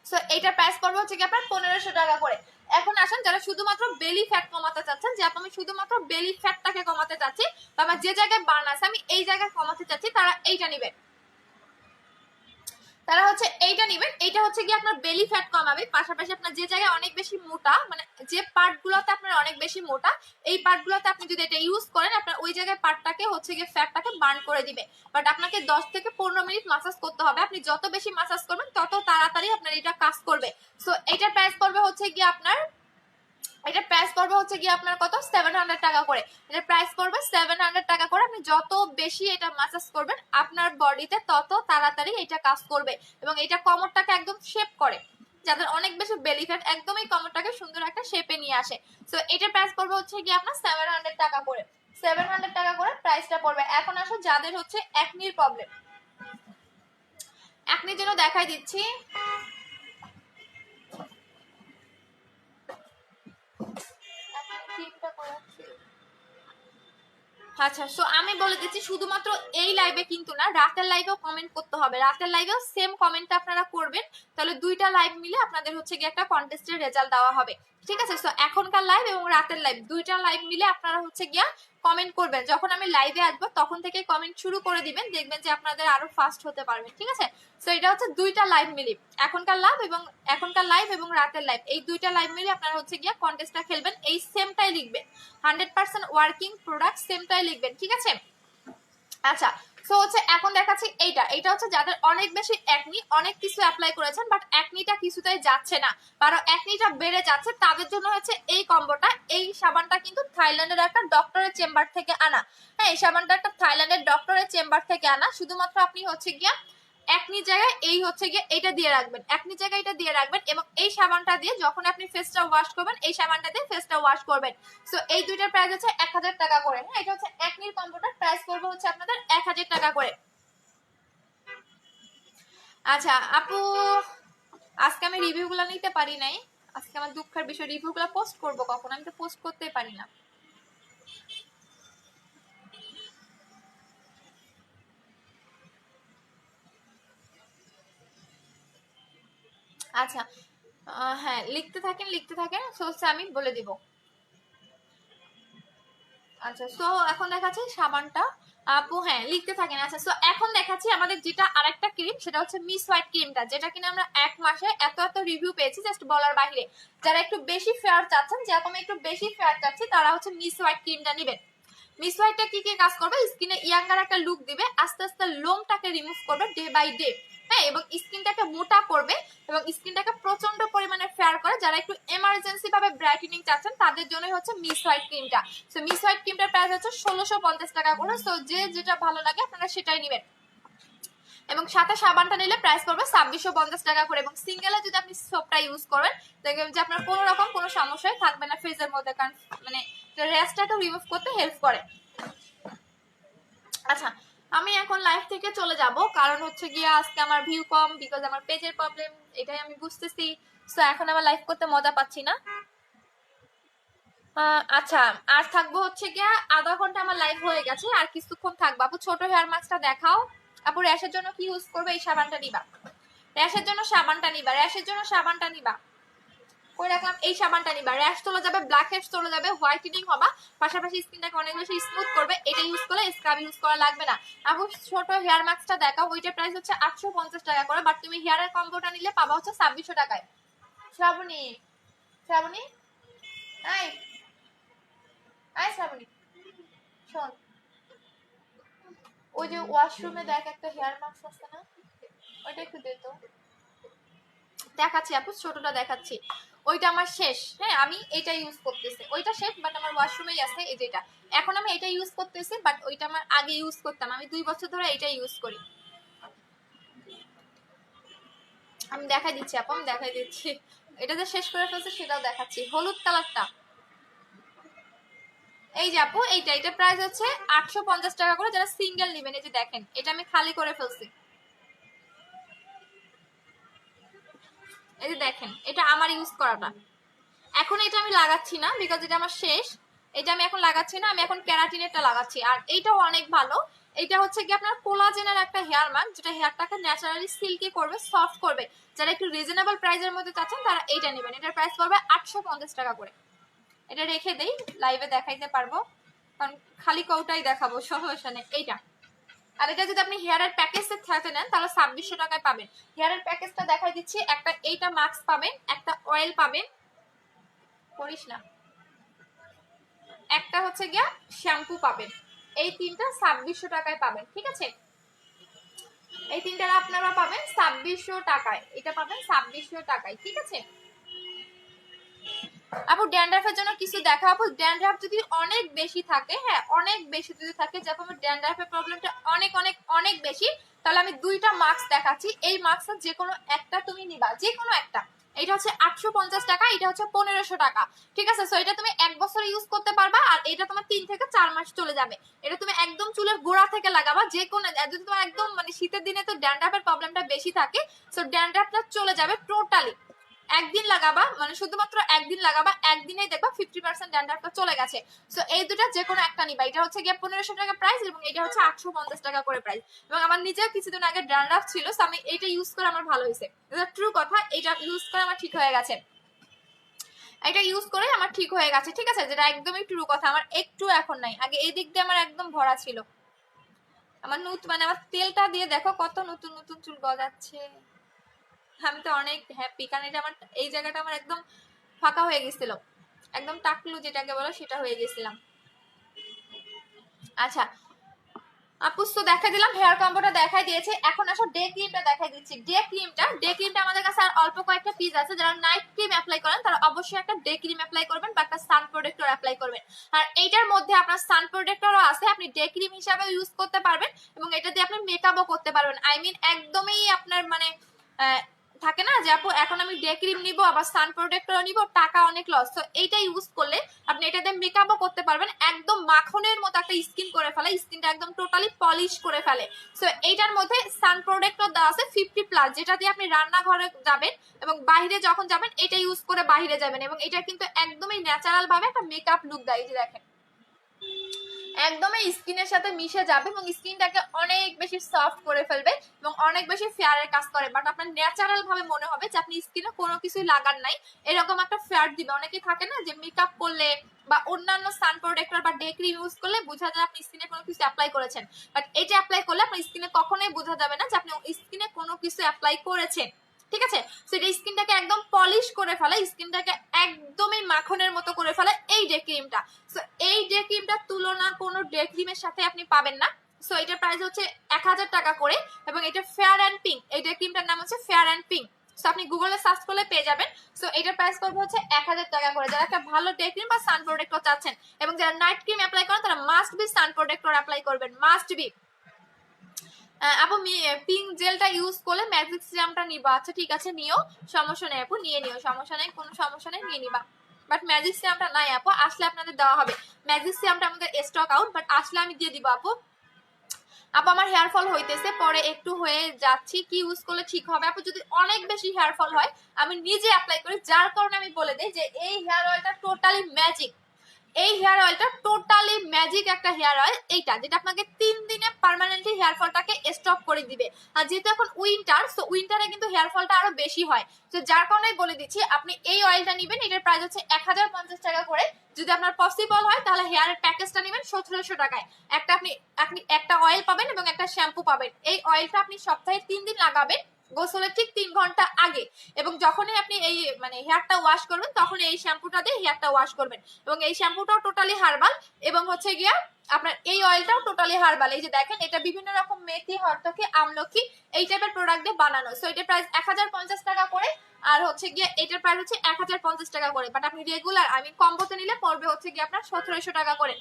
সো এইটার প্রাইস পড়বে হচ্ছে কি আপনার 1500 টাকা করে। এখন আসেন যারা শুধুমাত্র বেলি ফ্যাট কমাতে চাচ্ছেন, যে আমি শুধুমাত্র বেলি ফ্যাটটাকে কমাতে চাচ্ছি, বা আমার যে জায়গায় বার্ন আছে আমি এই জায়গায় কমাতে চাচ্ছি, তারা এইটা নেবেন। তারা হচ্ছে এইটা নেবেন। এইটা হচ্ছে কি আপনার বেলি ফ্যাট কমাবে, পাশাপাশি আপনার যে জায়গায় অনেক বেশি মোটা, মানে যে পার্ট গুলোতে আপনার অনেক বেশি মোটা, এই পার্ট গুলোতে আপনি যদি এটা ইউজ করেন, আপনার ওই জায়গায় পার্টটাকে হচ্ছে গিয়ে ফ্যাটটাকে বার্ন করে দিবে। বাট আপনাকে 10 থেকে 15 মিনিট মাসাজ করতে হবে। আপনি যত বেশি মাসাজ করবেন তত তাড়াতাড়ি আপনার এটা কাজ করবে। সো এইটার প্রাইস পড়বে হচ্ছে গিয়ে আপনার, এটা প্রাইস পড়বে হচ্ছে গিয়ে আপনার কত, 700 টাকা করে। এটা প্রাইস পড়বে 700 টাকা করে। আপনি যত বেশি এটা মাসাজ করবেন আপনার বডিতে, তত তাড়াতাড়ি এটা কাজ করবে, এবং এটা কোমরটাকে একদম শেপ করে। যাদের অনেক বেশি বেলি ফ্যাট, একদম এই কোমরটাকে সুন্দর একটা শেপে নিয়ে আসে। সো এটার প্রাইস পড়বে হচ্ছে গিয়ে আপনার 700 টাকা করে, 700 টাকা করে প্রাইসটা পড়বে। এখন আসো যাদের হচ্ছে একনির প্রবলেম, একনির জন্য দেখাই দিচ্ছি। আচ্ছা, সো আমি বলে দিচ্ছি শুধুমাত্র এই লাইভে কিন্তু না, রাতের লাইভেও কমেন্ট করতে হবে। রাতের লাইভেও সেম কমেন্টটা আপনারা করবেন, তাহলে দুইটা লাইভ মিলে আপনাদের হচ্ছে গিয়ে একটা কন্টেস্টের রেজাল্ট দেওয়া হবে, ঠিক আছে? সো এখনকার লাইভ এবং রাতের লাইভ দুইটা লাইভ মিলে আপনারা হচ্ছে গিয়া কমেন্ট করবেন। যখন আমি লাইভে আসবো তখন থেকে কমেন্ট শুরু করে দিবেন, দেখবেন যে আপনাদের আরো ফাস্ট হতে পারবেন, ঠিক আছে? সো এটা হচ্ছে দুইটা লাইভ মিলে, এখনকার লাইভ এবং রাতের লাইভ, এই দুইটা লাইভ মিলে আপনারা হচ্ছে গিয়া কন্টেস্টটা খেলবেন। এই সেমটাই লিখবেন, 100% ওয়ার্কিং প্রোডাক্ট সেমটাই লিখবেন, ঠিক আছে? আচ্ছা, সো হচ্ছে এখন দেখাচ্ছি এইটা হচ্ছে যাদের অনেক বেশি একনি, অনেক কিছু অ্যাপ্লাই করেছেন বাট একনিটা কিছুতেই যাচ্ছে না, কারণ একনিটা বেড়ে যাচ্ছে, তাদের জন্য হচ্ছে এই কম্বোটা। এই সাবানটা কিন্তু থাইল্যান্ডের একটা ডক্টরের চেম্বার থেকে আনা, হ্যাঁ, এই সাবানটা একটা থাইল্যান্ডের ডক্টরের চেম্বার থেকে আনা। শুধুমাত্র আপনি হচ্ছে গিয়া একনি জায়গায় এই হচ্ছে গিয়ে এটা দিয়ে রাখবেন, একনি জায়গায় এটা দিয়ে রাখবেন, এবং এই সাবানটা দিয়ে যখন আপনি ফেসটা ওয়াশ করবেন, এই সাবানটা দিয়ে ফেসটা ওয়াশ করবেন। সো এই দুইটার প্রাইস হচ্ছে 1000 টাকা করে, হ্যাঁ, এটা হচ্ছে একনির কম্বোটার প্রাইস পড়বে হচ্ছে আপনাদের 1000 টাকা করে। আচ্ছা আপু, আজকে আমি রিভিউগুলো নিতে পারি নাই, আজকে আমার দুঃখের বিষয়। রিভিউগুলো পোস্ট করব কখন, আমি তো পোস্ট করতেই পারি না। আচ্ছা, হ্যাঁ লিখতে থাকেন, সো আমি বলে দিব। আচ্ছা, সো এখন দেখাচ্ছি সাবানটা। আপু হ্যাঁ লিখতে থাকেন। আচ্ছা, সো এখন দেখাচ্ছি আমাদের যেটা আরেকটা ক্রিম, সেটা হচ্ছে মিস হোয়াইট ক্রিমটা, যেটা কিনা আমরা 1 মাসে এত এত রিভিউ পেয়েছি জাস্ট বলার বাইরে। যারা একটু বেশি ফেয়ার চাচ্ছেন, যেরকম একটু বেশি ফেয়ার চাচ্ছি, তারা হচ্ছে মিস হোয়াইট ক্রিমটা নেবেন। মিস হোয়াইটটা কি কি কাজ করবে, স্কিনে ইয়াঙ্গার একটা লুক দিবে, আস্তে আস্তে লোমটাকে রিমুভ করবে ডে বাই ডে, হ্যাঁ, এবং স্কিনটাকে মোটা করবে, এবং স্কিনটাকে প্রচন্ড পরিমাণে ফেয়ার করে। যারা একটু এমার্জেন্সি ভাবে ব্রাইটেনিং চাচ্ছেন তাদের জন্য হচ্ছে মিস হোয়াইট ক্রিমটা। সো মিস হোয়াইট ক্রিমটার প্রাইস হচ্ছে 1650 টাকা করে। সো যে যেটা ভালো লাগে আপনারা সেটাই নেবেন, এবং সাথে সাবানটা নিলে প্রাইস পড়বে 2650 টাকা করে। এবং সিঙ্গেলে যদি আপনি সোপটা ইউজ করেন, দেখবেন যে আপনার কোনো রকম কোনো সমস্যাই থাকবে না ফেসের মধ্যে, কারণ মানে রেস্টটাকে রিমুভ করতে হেল্প করে। আচ্ছা, আমি এখন লাইভ থেকে চলে যাব, কারণ হচ্ছে গিয়ে আজকে আমার ভিউ কম, বিকজ আমার পেজের প্রবলেম, এটাই আমি বুঝতেছি। সো এখন আমার লাইভ করতে মজা পাচ্ছি না। আচ্ছা, আর থাকবো হচ্ছে গিয়ে আধা ঘন্টা, আমার লাইভ হয়ে গেছে, আর কিছুক্ষণ থাকবো। আপু ছোট হেয়ার মাস্কটা দেখাও। আপু র্যাশের জন্য কি ইউজ করবে? এই সাবানটা নিবা, র্যাশের জন্য সাবানটা নিবা, র্যাশের জন্য সাবানটা নিবা। করে রাখলাম। এই সাবানটা নিবা, র্যাশ চলে যাবে, ব্ল্যাক হেডস চলে যাবে, হোয়াইটেনিং হবা, পাশাপাশি স্কিনটাকে অনেক বেশি স্মুথ করবে। এটা ইউজ করলে স্ক্রাব ইউজ করা লাগবে না। আপু ছোট হেয়ার মাস্কটা দেখাও, ওইটার প্রাইস হচ্ছে 850 টাকা করে, বাট তুমি হেয়ারের কম্বোটা নিলে পাবা হচ্ছে 2600 টাকায়। শ্রাবণী, শ্রাবণী আই আই শ্রাবণী শোন, ওই যে ওয়াশরুমে দেখ একটা হেয়ার মাস্ক আছে না, ওইটা একটু দে তো। দেখাচ্ছি আপু, ছোটটা দেখাচ্ছি। ওইটা আমার শেষ, হ্যাঁ আমি এটা ইউজ করতেছি, ওইটা শেষ বাট আমার ওয়াশরুমেই আছে এই যেটা। এখন আমি এটা ইউজ করতেছি, বাট ওইটা আমার আগে ইউজ করতাম, আমি 2 বছর ধরে এটা ইউজ করি। আমি দেখাই দিচ্ছি আপু, আমি দেখাই দিচ্ছি, এটা যে শেষ করে ফেলছে সেটাও দেখাচ্ছি। হলুদ কালারটা এই যে আপু, এটা প্রাইস হচ্ছে 850 টাকা করে, যারা সিঙ্গেল নেবেন। এই যে দেখেন, এটা আমি খালি করে ফেলছি, এই যে দেখেন, এটা আমার ইউজ করাটা। এখন এটা আমি লাগাচ্ছি না, বিকজ এটা আমার শেষ। এটা আমি এখন লাগাচ্ছি না, আমি এখন ক্যারাটিনেরটা লাগাচ্ছি। আর এইটাও অনেক ভালো। এটা হচ্ছে কি আপনার কোলাজেনের একটা হেয়ার মাস্ক, যেটা হেয়ারটাকে ন্যাচারালি সিল্কি করবে, সফট করবে। যারা একটু রিজনেবল প্রাইসের মধ্যে চাচ্ছেন তারা এইটা নেবেন। এটার প্রাইস পড়বে 850 টাকা করে। এটা রেখে দেই, লাইভে দেখাইতে পারবো, কারণ খালি কৌটাই দেখাবো, সমস্যা নেই। এইটা, আর এটা যদি আপনি হেয়ারের প্যাকেজের সাথে নেন তাহলে 2600 টাকায় পাবেন। হেয়ারের প্যাকেজটা দেখাই দিচ্ছি, একটা এইটা মাস্ক পাবেন, একটা অয়েল পাবেন, করিস না, একটা হচ্ছে গিয়া শ্যাম্পু পাবেন। এই তিনটা 2600 টাকায় পাবেন, ঠিক আছে? এই তিনটা আপনারা পাবেন 2600 টাকায়, এটা পাবেন 2600 টাকায়, ঠিক আছে? আপু ড্যান্ড্রাফের জন্য কিছু দেখা। আপু ড্যান্ড্রাফ যদি অনেক বেশি থাকে, হ্যাঁ অনেক বেশি যদি থাকে, যখন আমার ড্যান্ড্রাফের প্রবলেমটা অনেক অনেক অনেক বেশি, তাহলে আমি 2টা মাস্ক দেখাচ্ছি। এই মাস্কের যে কোনো একটা তুমি নিবা, যে কোনো একটা। এটা হচ্ছে 850 টাকা, এটা হচ্ছে 1500 টাকা, ঠিক আছে? সো এটা তুমি 1 বছর ইউজ করতে পারবা, আর এটা তোমার 3 থেকে 4 মাস চলে যাবে। এটা তুমি একদম চুলের গোড়া থেকে লাগাবা, যে কোনো, যদি তোমার একদম মানে শীতের দিনে তো ড্যান্ড্রাফের প্রবলেমটা বেশি থাকে, সো ড্যান্ড্রাফটা চলে যাবে টোটালি। একদিন লাগাবা, মানে শুধুমাত্র একদিন লাগাবা, একদিনেই দেখবা 50% ড্যান্ড্রাফটা চলে গেছে। সো এই দুটা যে কোনো একটা নিবা। এটা হচ্ছে গিয়ে 1500 টাকা প্রাইস, এবং এটা হচ্ছে 850 টাকা করে প্রাইস। এবং আমার নিজের কিছুদিন আগে ড্যান্ড্রাফ ছিল, সো আমি এটা ইউজ করে আমার ভালো হয়েছে। এটা ট্রু কথা, এটা ইউজ করে আমার ঠিক হয়ে গেছে, এটা ইউজ করে আমার ঠিক হয়ে গেছে, ঠিক আছে? যেটা একদমই ট্রু কথা, আমার একটু এখন নাই, আগে এই দিক দিয়ে আমার একদম ভরা ছিল। আমার মানে আমার তেলটা দিয়ে দেখো কত নতুন নতুন চুল গজাচ্ছে। আমি তো অনেক হ্যাপি, কারণ এটা আমার, এই জায়গাটা আমার একদম ফাঁকা হয়ে গেছিল, একদম টাকলু যেটাকে বলো সেটা হয়ে গেছিলাম। আচ্ছা আপু, তো দেখা দিলাম হেয়ার কম্বোটা দেখাই দিয়েছে, এখন আসো ডে ক্রিমটা দেখাই দিচ্ছি। ডে ক্রিমটা আমাদের কাছে আর অল্প কয়েকটা পিস আছে। যারা নাইট ক্রিম অ্যাপ্লাই করেন তারা অবশ্যই একটা ডে ক্রিম অ্যাপ্লাই করবেন, বা একটা সান প্রোটেক্টর অ্যাপ্লাই করবেন। আর এইটার মধ্যে আপনার সান প্রোটেক্টরও আছে, আপনি ডে ক্রিম হিসাবে ইউজ করতে পারবেন, এবং এটা দিয়ে আপনি মেকআপও করতে পারবেন। আই মিন একদমই আপনার মানে থাকে না যে আপু এখন আমি ডে ক্রিম নিব আবার সান প্রোটেক্টর নিব, টাকা অনেক লস। তো এইটা ইউজ করলে আপনি এটাতে মেকআপও করতে পারবেন, একদম মাখনের মতো একটা স্কিন করে ফেলে, স্কিনটা একদম টোটালি পলিশ করে ফেলে। সো এইটার মধ্যে সান প্রোটেক্টর দেওয়া আছে 50+, যেটা দিয়ে আপনি রান্নাঘরে যাবেন এবং বাইরে যখন যাবেন এটা ইউজ করে বাইরে যাবেন, এবং এটা কিন্তু একদমই ন্যাচারাল ভাবে একটা মেকআপ লুক দেয়। এই যে দেখেন, একদমই স্কিনের সাথে মিশে যাবে এবং স্কিনটাকে অনেক বেশি সফট করে ফেলবে এবং অনেক বেশি ফেয়ারের কাজ করে। বাট আপনার ন্যাচারাল ভাবে মনে হবে যে আপনি স্কিনে কোনো কিছুই লাগার নাই, এরকম একটা ফেয়ার দিবে। অনেকেই থাকে না যে মেকআপ করলে বা অন্যান্য সান প্রোটেক্টর বা ডে ক্রিম ইউজ করলে বোঝা যায় আপনি স্কিনে কোনো কিছু অ্যাপ্লাই করেছেন, বাট এটা অ্যাপ্লাই করলে আপনার স্কিনে কখনোই বোঝা যাবে না যে আপনি স্কিনে কোনো কিছু অ্যাপ্লাই করেছেন, ঠিক আছে? সেটা স্কিনটাকে একদম পলিশ করে ফেলে, স্কিনটাকে একদমই মাখনের মতো করে ফেলে এই ডে ক্রিমটা। সো এই ডে ক্রিমটার তুলনা কোনো ডে ক্রিমের সাথে আপনি পাবেন না। সো এটার প্রাইস হচ্ছে 1000 টাকা করে, এবং এটা ফেয়ার অ্যান্ড পিঙ্ক, এই ডে ক্রিমটার নাম হচ্ছে ফেয়ার অ্যান্ড পিঙ্ক। সো আপনি গুগলে সার্চ করলে পেয়ে যাবেন। সো এটার প্রাইস করবে হচ্ছে 1000 টাকা করে। যারা একটা ভালো ডে ক্রিম বা সান প্রোটেক্টর চাচ্ছেন, এবং যারা নাইট ক্রিম অ্যাপ্লাই করেন তারা must be sun protector apply করবেন, মাস্ট বি। আপু পিঙ্ক জেলটা ইউজ করলে ম্যাজিক সিরামটা নিবা। আচ্ছা ঠিক আছে, নিও, সমস্যা নেই আপু, নিয়ে নিও, সমস্যা নেই, কোনো সমস্যা নেই, নিয়ে নিবা। বাট ম্যাজিক সিরামটা নাই আপু, আসলে আপনাদের দেওয়া হবে। ম্যাজিক সিরামটা আমাদের স্টক আউট, বাট আসলে আমি দিয়ে দিব আপু। আপু আমার হেয়ার ফল হইতেছে, পরে একটু হয়ে যাচ্ছি, কি ইউজ করলে ঠিক হবে? আপু যদি অনেক বেশি হেয়ার ফল হয় আমি নিজে অ্যাপ্লাই করি, যার কারণে আমি বলে দিই যে এই হেয়ার অয়েলটা টোটালি ম্যাজিক। এই হেয়ার অয়েলটা টোটালি ম্যাজিক একটা হেয়ার অয়েল, এইটা যেটা আপনাকে 3 দিনে পার্মানেন্টলি হেয়ার ফলটাকে স্টপ করে দিবে। আর যেহেতু এখন উইন্টার, সো উইন্টারে কিন্তু হেয়ার ফলটা আরো বেশি হয়, তো যার কারণে বলে দিচ্ছি আপনি এই অয়েলটা নেবেন। এটার প্রাইস হচ্ছে 1050 টাকা করে। যদি আপনার পসিবল হয় তাহলে হেয়ারের প্যাকেজটা নেবেন 1700 টাকায়। একটা আপনি আপনি একটা অয়েল পাবেন এবং একটা শ্যাম্পু পাবেন। এই অয়েলটা আপনি সপ্তাহে 3 দিন লাগাবেন গোসলের ঠিক 3 ঘন্টা আগে, এবং যখনই আপনি এই মানে হেয়ারটা ওয়াশ করবেন তখন এই শ্যাম্পুটা দিয়ে হেয়ারটা ওয়াশ করবেন। এবং এই শ্যাম্পুটাও টোটালি হার্বাল, এবং হচ্ছে গিয়া আপনার এই অয়েলটাও টোটালি হার্বাল। এই যে দেখেন এটা বিভিন্ন রকম মেথি, হরতকি, আমলকি এই টাইপের প্রোডাক্ট দিয়ে বানানো। সো এটার প্রাইস 1050 টাকা করে, আর হচ্ছে গিয়ে এটার প্রাইস হচ্ছে 1050 টাকা করে। বাট আপনি রেগুলার কম্বোতে নিলে পড়বে হচ্ছে গিয়ে আপনার 1700 টাকা করে।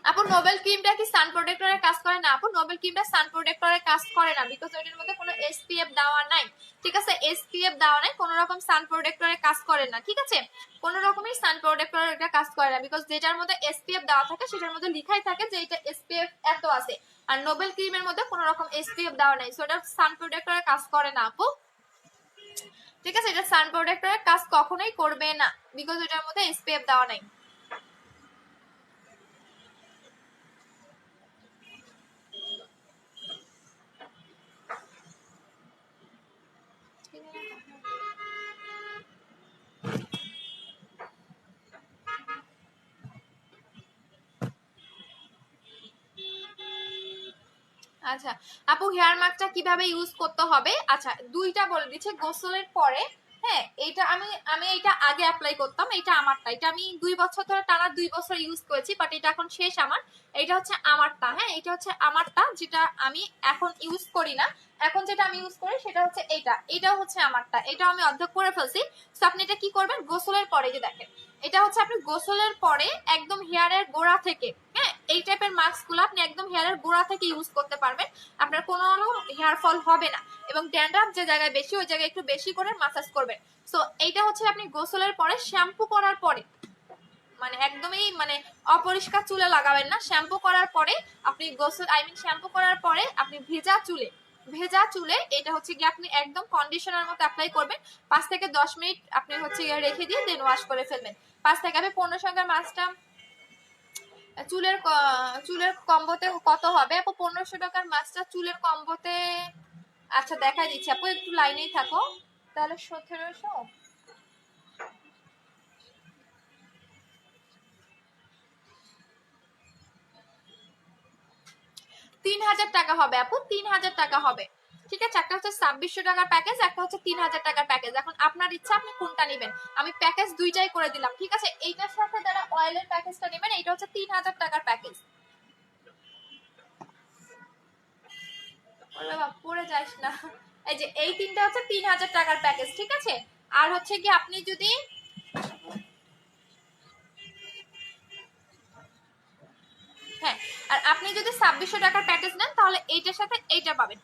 আপু নোবেল ক্রিমটা কি সান প্রোটেক্টরের কাজ করে না? আপু নোবেল ক্রিমটা সান প্রোটেক্টরের কাজ করে না, বিকজ এটার মধ্যে কোনো এসপিএফ দেওয়া নাই। ঠিক আছে, এসপিএফ দেওয়া নাই, কোনো রকম সান প্রোটেক্টরের কাজ করে না। ঠিক আছে, কোনো রকমই সান প্রোটেক্টরের এটা কাজ করে না, বিকজ যেটার মধ্যে এসপিএফ দেওয়া থাকে সেটার মধ্যে লেখাই থাকে যে এটা এসপিএফ এত আছে, আর নোবেল ক্রিমের মধ্যে কোনো রকম এসপিএফ দেওয়া নাই, সো এটা সান প্রোটেক্টরের কাজ করে না আপু। ঠিক আছে, এটা সান প্রোটেক্টরের কাজ কখনোই করবে না, বিকজ এটার মধ্যে এসপিএফ দেওয়া নাই। আচ্ছা আপু, হেয়ার মাস্কটা কিভাবে ইউজ করতে হবে? আচ্ছা দুইটা বলে দিচ্ছে, গোসলের পরে। হ্যাঁ, এটা আমি আমি এটা আগে অ্যাপ্লাই করতাম, এটা আমারটা, এটা আমি 2 বছর ধরে টানা 2 বছর ইউজ করেছি, বাট এটা এখন শেষ আমার। এটা হচ্ছে আমারটা, হ্যাঁ এটা হচ্ছে আমারটা, যেটা আমি এখন ইউজ করি না। এখন যেটা আমি ইউজ করি সেটা হচ্ছে এটাও হচ্ছে আমারটা, এটাও আমি অর্ধেক করে ফেলছি। তো আপনি এটা কি করবেন, গোসলের পরে, যে দেখেন এটা হচ্ছে আপনি গোসলের পরে একদম হেয়ারের গোড়া থেকে, হ্যাঁ এই টাইপের মাস্ক গুলো আপনি একদম হেয়ারের গোড়া থেকে ইউজ করতে পারবেন। আপনার কোনো হেয়ার ফল হবে না, এবং ড্যান্ড্রাফ যে জায়গায় বেশি ওই জায়গায় একটু বেশি করে মাসাজ করবেন। সো এইটা হচ্ছে আপনি গোসলের পরে, শ্যাম্পু করার পরে, মানে একদমই মানে অপরিষ্কার চুলে লাগাবেন না। শ্যাম্পু করার পরে আপনি গোসল শ্যাম্পু করার পরে আপনি ভেজা চুলে এটা হচ্ছে গিয়ে আপনি একদম কন্ডিশনার মতো অ্যাপ্লাই করবেন। 5 থেকে 10 মিনিট আপনি হচ্ছে গিয়ে রেখে দিয়ে দেন ওয়াশ করে ফেলবেন। 5 থেকে আপনি 1500 টাকার মাছটা চুলের কম্বোতে কত হবে আপু? 1500 টাকার মাছটা চুলের কম্বোতে, আচ্ছা দেখাই দিচ্ছি আপু, একটু লাইনেই থাকো। তাহলে 1700, 3000 টাকা হবে আপু, 3000 টাকা হবে। ঠিক আছে, একটা হচ্ছে 2600 টাকার প্যাকেজ, একটা হচ্ছে 3000 টাকার প্যাকেজ। এখন আপনার ইচ্ছা আপনি কোনটা নেবেন। আমি প্যাকেজ দুইটাই করে দিলাম। ঠিক আছে, এইটার সাথে যারা অয়েলের প্যাকেজটা নেবেন, এটা হচ্ছে 3000 টাকার প্যাকেজ। পড়ে যাস না। এই যে এই তিনটা হচ্ছে 3000 টাকার প্যাকেজ। ঠিক আছে, আর হচ্ছে কি আপনি যদি হ্যাঁ, আর আপনি যদি 2600 টাকার প্যাকেজ নেন তাহলে এইটার সাথে এইটা পাবেন।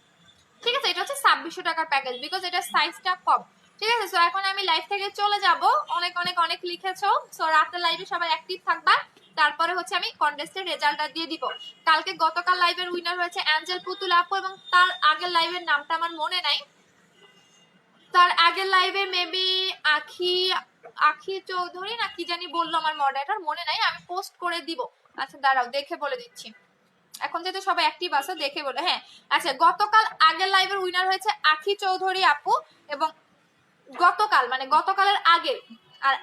ঠিক আছে, এটা হচ্ছে 2600 টাকার প্যাকেজ, বিকজ এটা সাইজটা কম। ঠিক আছে, সো এখন আমি লাইভ থেকে চলে যাব। অনেক অনেক অনেক লিখেছো, সো রাতে লাইভে সবাই অ্যাক্টিভ থাকবা। তারপরে হচ্ছে আমি কন্টেস্টের রেজাল্টটা দিয়ে দিব। কালকে গতকাল লাইভের উইনার হয়েছে অ্যাঞ্জেল পুতুল আপু, এবং তার আগের লাইভের নামটা আমার মনে নাই। তার আগের লাইভে মেবি আখি আখি চৌধুরী না কি জানি বললো, আমার মডারেটর মনে নাই, আমি পোস্ট করে দিব। আচ্ছা দাঁড়াও দেখে বলে দিচ্ছি, এখন যেহেতু সবাই অ্যাক্টিভ আছে দেখে বলে। হ্যাঁ আচ্ছা, গতকাল আগের লাইভের উইনার হয়েছে আখি চৌধুরী আপু, এবং গতকাল মানে গতকালের আগে, আর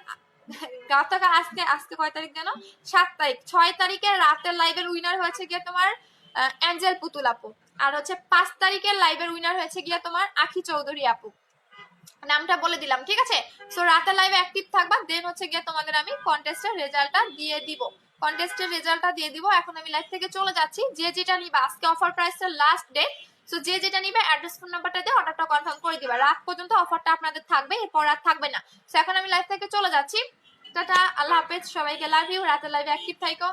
গতকাল আজকে আজকে কয় তারিখ যেন, 7 তারিখ, 6 তারিখের রাতের লাইভের উইনার হয়েছে গিয়ে তোমার অ্যাঞ্জেল পুতুল আপু, আর হচ্ছে 5 তারিখের লাইভের উইনার হয়েছে গিয়ে তোমার আখি চৌধুরী আপু। নামটা বলে দিলাম। ঠিক আছে, সো রাতের লাইভে অ্যাক্টিভ থাকবা, দেন হচ্ছে গিয়ে তোমাদের আমি কন্টেস্টের রেজাল্টটা দিয়ে দিব। এখন আমি লাইভ থেকে চলে যাচ্ছি। যে যেটা নিবা, আজকে অফার প্রাইসের লাস্ট ডে, সো যে যেটা নিবে অ্যাড্রেস ফোন নাম্বারটা দিয়ে অর্ডারটা কনফার্ম করে দিবা। রাত পর্যন্ত অফারটা আপনাদের থাকবে, এরপর আর থাকবে না। সো এখন আমি লাইভ থেকে চলে যাচ্ছি। টাটা, আল্লাহ হাফেজ সবাইকে, লাভ ইউ। রাতের লাইভে অ্যাক্টিভ থাকো।